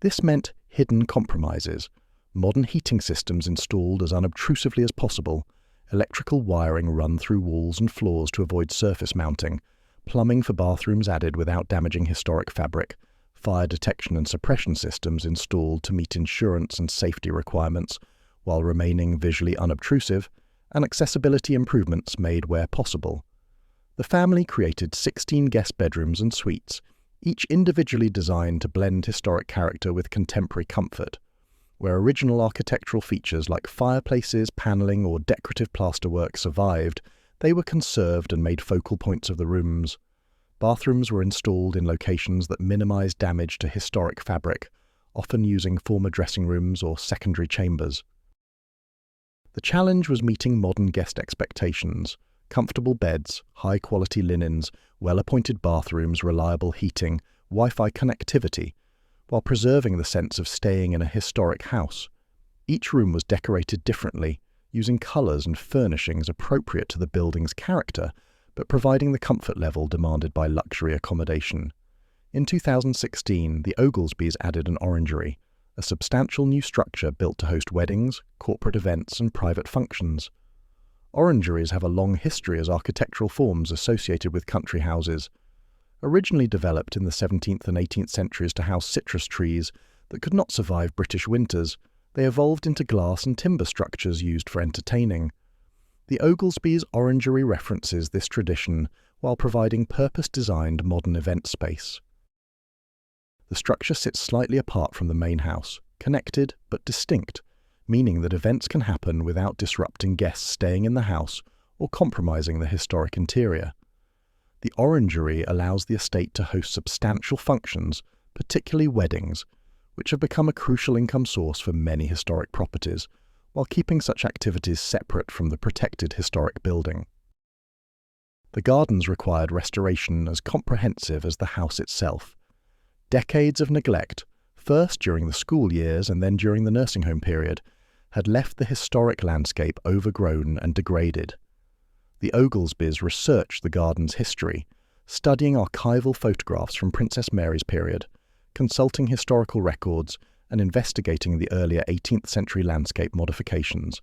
This meant hidden compromises: modern heating systems installed as unobtrusively as possible, electrical wiring run through walls and floors to avoid surface mounting, plumbing for bathrooms added without damaging historic fabric, fire detection and suppression systems installed to meet insurance and safety requirements while remaining visually unobtrusive, and accessibility improvements made where possible. The family created 16 guest bedrooms and suites, each individually designed to blend historic character with contemporary comfort. Where original architectural features like fireplaces, panelling, or decorative plasterwork survived, they were conserved and made focal points of the rooms. Bathrooms were installed in locations that minimized damage to historic fabric, often using former dressing rooms or secondary chambers. The challenge was meeting modern guest expectations: comfortable beds, high-quality linens, well-appointed bathrooms, reliable heating, Wi-Fi connectivity, while preserving the sense of staying in a historic house. Each room was decorated differently, using colours and furnishings appropriate to the building's character, but providing the comfort level demanded by luxury accommodation. In 2016, the Oglesbys added an orangery, a substantial new structure built to host weddings, corporate events, and private functions. Orangeries have a long history as architectural forms associated with country houses. Originally developed in the 17th and 18th centuries to house citrus trees that could not survive British winters, they evolved into glass and timber structures used for entertaining. The Oglesbys' orangery references this tradition while providing purpose-designed modern event space. The structure sits slightly apart from the main house, connected but distinct, meaning that events can happen without disrupting guests staying in the house or compromising the historic interior. The orangery allows the estate to host substantial functions, particularly weddings, which have become a crucial income source for many historic properties, while keeping such activities separate from the protected historic building. The gardens required restoration as comprehensive as the house itself. Decades of neglect, first during the school years and then during the nursing home period, had left the historic landscape overgrown and degraded. The Oglesbys researched the garden's history, studying archival photographs from Princess Mary's period, consulting historical records, and investigating the earlier 18th century landscape modifications.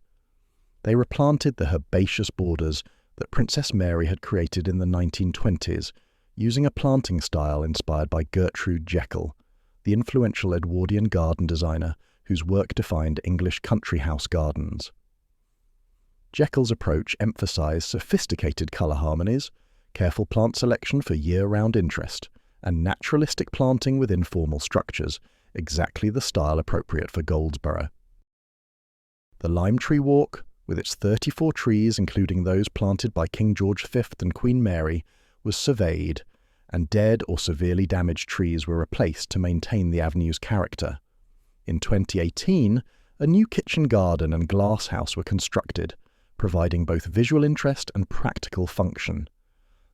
They replanted the herbaceous borders that Princess Mary had created in the 1920s, using a planting style inspired by Gertrude Jekyll, the influential Edwardian garden designer whose work defined English country house gardens. Jekyll's approach emphasized sophisticated color harmonies, careful plant selection for year-round interest, and naturalistic planting within formal structures, exactly the style appropriate for Goldsborough. The Lime Tree Walk, with its 34 trees including those planted by King George V and Queen Mary, was surveyed, and dead or severely damaged trees were replaced to maintain the avenue's character. In 2018, a new kitchen garden and glass house were constructed, providing both visual interest and practical function.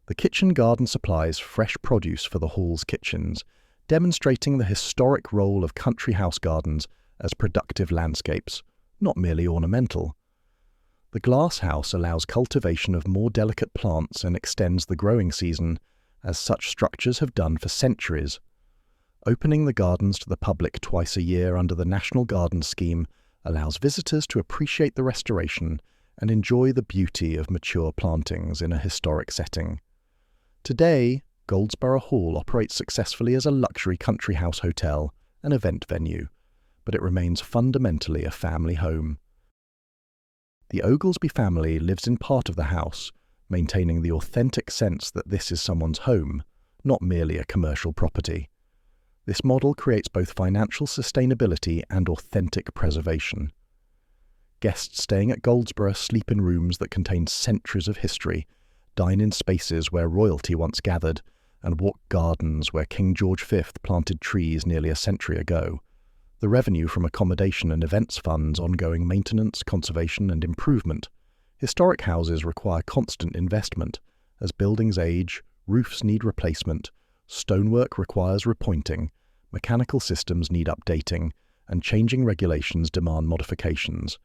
The kitchen garden supplies fresh produce for the hall's kitchens, demonstrating the historic role of country house gardens as productive landscapes, not merely ornamental. The glass house allows cultivation of more delicate plants and extends the growing season, as such structures have done for centuries. Opening the gardens to the public twice a year under the National Gardens Scheme allows visitors to appreciate the restoration and enjoy the beauty of mature plantings in a historic setting. Today, Goldsborough Hall operates successfully as a luxury country house hotel and event venue, but it remains fundamentally a family home. The Oglesby family lives in part of the house, maintaining the authentic sense that this is someone's home, not merely a commercial property. This model creates both financial sustainability and authentic preservation. Guests staying at Goldsborough sleep in rooms that contain centuries of history, dine in spaces where royalty once gathered, and walk gardens where King George V planted trees nearly a century ago. The revenue from accommodation and events funds ongoing maintenance, conservation, and improvement. Historic houses require constant investment. As buildings age, roofs need replacement, stonework requires repointing, mechanical systems need updating, and changing regulations demand modifications.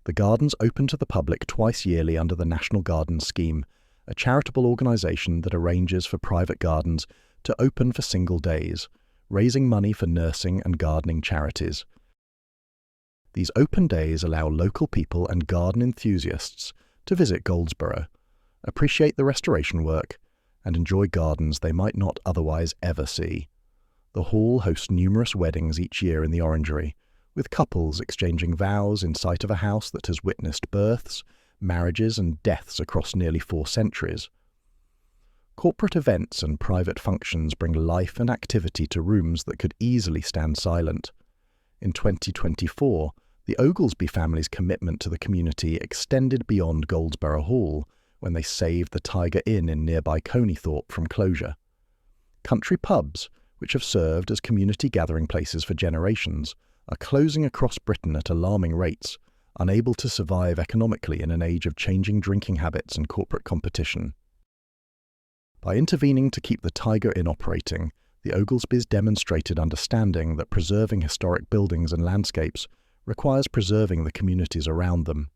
The gardens open to the public twice yearly under the National Gardens Scheme, a charitable organisation that arranges for private gardens to open for single days, raising money for nursing and gardening charities. These open days allow local people and garden enthusiasts to visit Goldsborough, appreciate the restoration work, and enjoy gardens they might not otherwise ever see. The hall hosts numerous weddings each year in the orangery, with couples exchanging vows in sight of a house that has witnessed births, marriages, and deaths across nearly 4 centuries. Corporate events and private functions bring life and activity to rooms that could easily stand silent. In 2024, the Oglesby family's commitment to the community extended beyond Goldsborough Hall when they saved the Tiger Inn in nearby Coneythorpe from closure. Country pubs, which have served as community gathering places for generations, are closing across Britain at alarming rates, unable to survive economically in an age of changing drinking habits and corporate competition. By intervening to keep the Tiger Inn operating, the Oglesbys demonstrated understanding that preserving historic buildings and landscapes requires preserving the communities around them.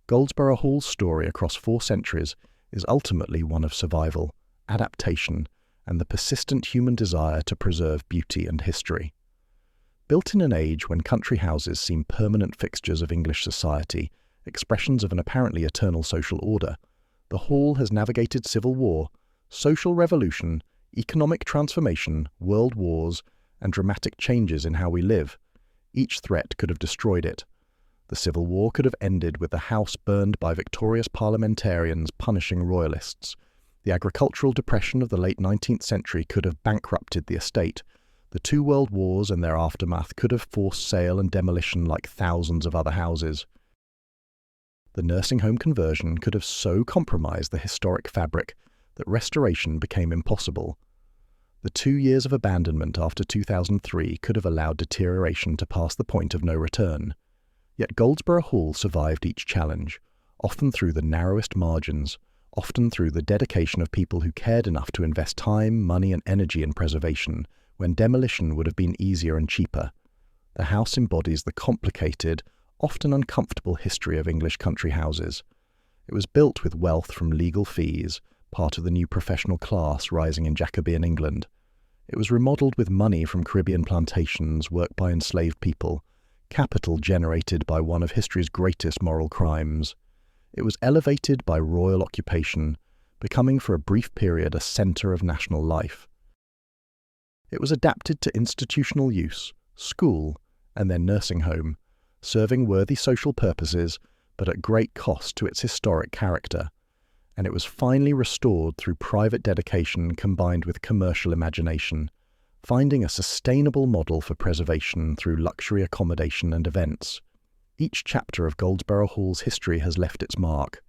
Goldsborough Hall's story across 4 centuries is ultimately one of survival, adaptation, and the persistent human desire to preserve beauty and history. Built in an age when country houses seem permanent fixtures of English society, expressions of an apparently eternal social order, the Hall has navigated civil war, social revolution, economic transformation, world wars, and dramatic changes in how we live. Each threat could have destroyed it. The Civil War could have ended with the house burned by victorious parliamentarians punishing Royalists. The agricultural depression of the late 19th century could have bankrupted the estate. The 2 world wars and their aftermath could have forced sale and demolition like thousands of other houses. The nursing home conversion could have so compromised the historic fabric that restoration became impossible. The 2 years of abandonment after 2003 could have allowed deterioration to pass the point of no return. Yet Goldsborough Hall survived each challenge, often through the narrowest margins, often through the dedication of people who cared enough to invest time, money and energy in preservation, when demolition would have been easier and cheaper. The house embodies the complicated, often uncomfortable history of English country houses. It was built with wealth from legal fees, part of the new professional class rising in Jacobean England. It was remodelled with money from Caribbean plantations worked by enslaved people, capital generated by one of history's greatest moral crimes. It was elevated by royal occupation, becoming for a brief period a centre of national life. It was adapted to institutional use, school, and then nursing home, serving worthy social purposes, but at great cost to its historic character. And it was finally restored through private dedication combined with commercial imagination, finding a sustainable model for preservation through luxury accommodation and events. Each chapter of Goldsborough Hall's history has left its mark.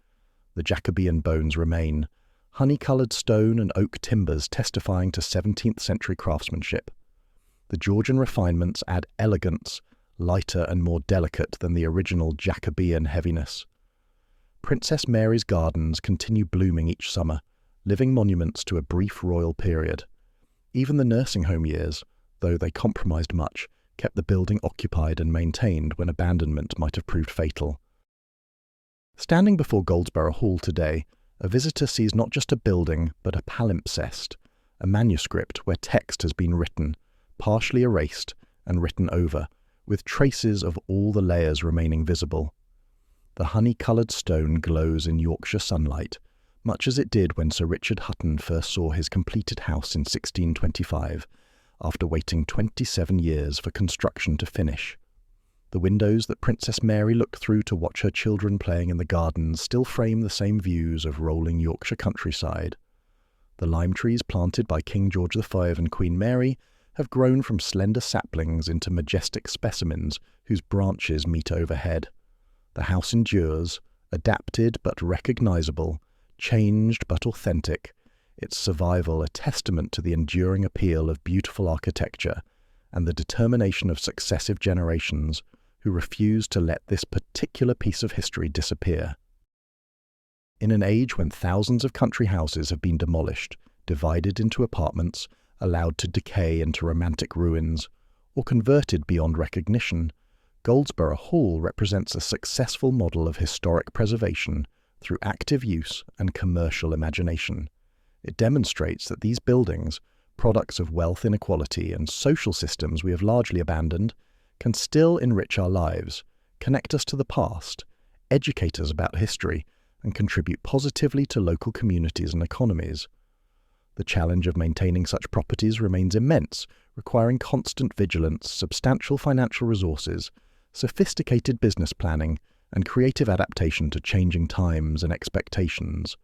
The Jacobean bones remain, honey-coloured stone and oak timbers testifying to 17th century craftsmanship. The Georgian refinements add elegance, lighter and more delicate than the original Jacobean heaviness. Princess Mary's gardens continue blooming each summer, living monuments to a brief royal period. Even the nursing home years, though they compromised much, kept the building occupied and maintained when abandonment might have proved fatal. Standing before Goldsborough Hall today, a visitor sees not just a building, but a palimpsest, a manuscript where text has been written, partially erased and written over, with traces of all the layers remaining visible. The honey-coloured stone glows in Yorkshire sunlight, much as it did when Sir Richard Hutton first saw his completed house in 1625, after waiting 27 years for construction to finish. The windows that Princess Mary looked through to watch her children playing in the gardens still frame the same views of rolling Yorkshire countryside. The lime trees planted by King George V and Queen Mary have grown from slender saplings into majestic specimens whose branches meet overhead. The house endures, adapted but recognisable, changed but authentic, its survival a testament to the enduring appeal of beautiful architecture and the determination of successive generations who refuse to let this particular piece of history disappear. In an age when thousands of country houses have been demolished, divided into apartments, allowed to decay into romantic ruins, or converted beyond recognition, Goldsborough Hall represents a successful model of historic preservation through active use and commercial imagination. It demonstrates that these buildings, products of wealth inequality and social systems we have largely abandoned, can still enrich our lives, connect us to the past, educate us about history, and contribute positively to local communities and economies. The challenge of maintaining such properties remains immense, requiring constant vigilance, substantial financial resources, sophisticated business planning, and creative adaptation to changing times and expectations.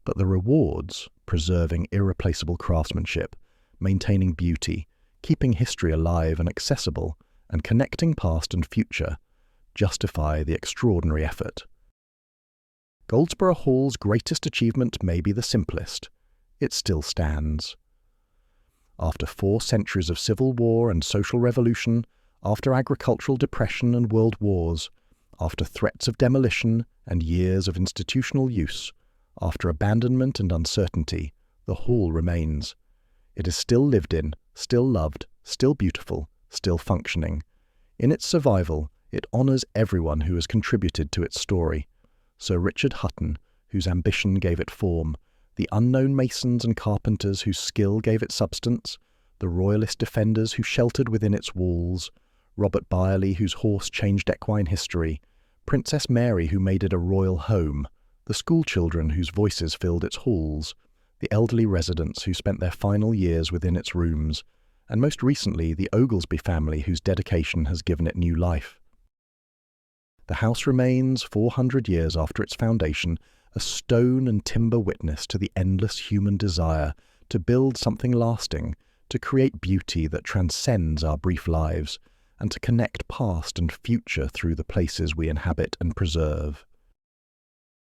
but the rewards, preserving irreplaceable craftsmanship, maintaining beauty, keeping history alive and accessible, and connecting past and future, justify the extraordinary effort. Goldsborough Hall's greatest achievement may be the simplest. It still stands. After 4 centuries of civil war and social revolution, after agricultural depression and world wars, after threats of demolition and years of institutional use, after abandonment and uncertainty, the hall remains. It is still lived in, still loved, still beautiful, still functioning. In its survival, it honours everyone who has contributed to its story. Sir Richard Hutton, whose ambition gave it form, the unknown masons and carpenters whose skill gave it substance, the Royalist defenders who sheltered within its walls, Robert Byerley, whose horse changed equine history, Princess Mary, who made it a royal home, the schoolchildren whose voices filled its halls, the elderly residents who spent their final years within its rooms, and most recently the Oglesby family whose dedication has given it new life. The house remains, 400 years after its foundation, a stone and timber witness to the endless human desire to build something lasting, to create beauty that transcends our brief lives, and to connect past and future through the places we inhabit and preserve.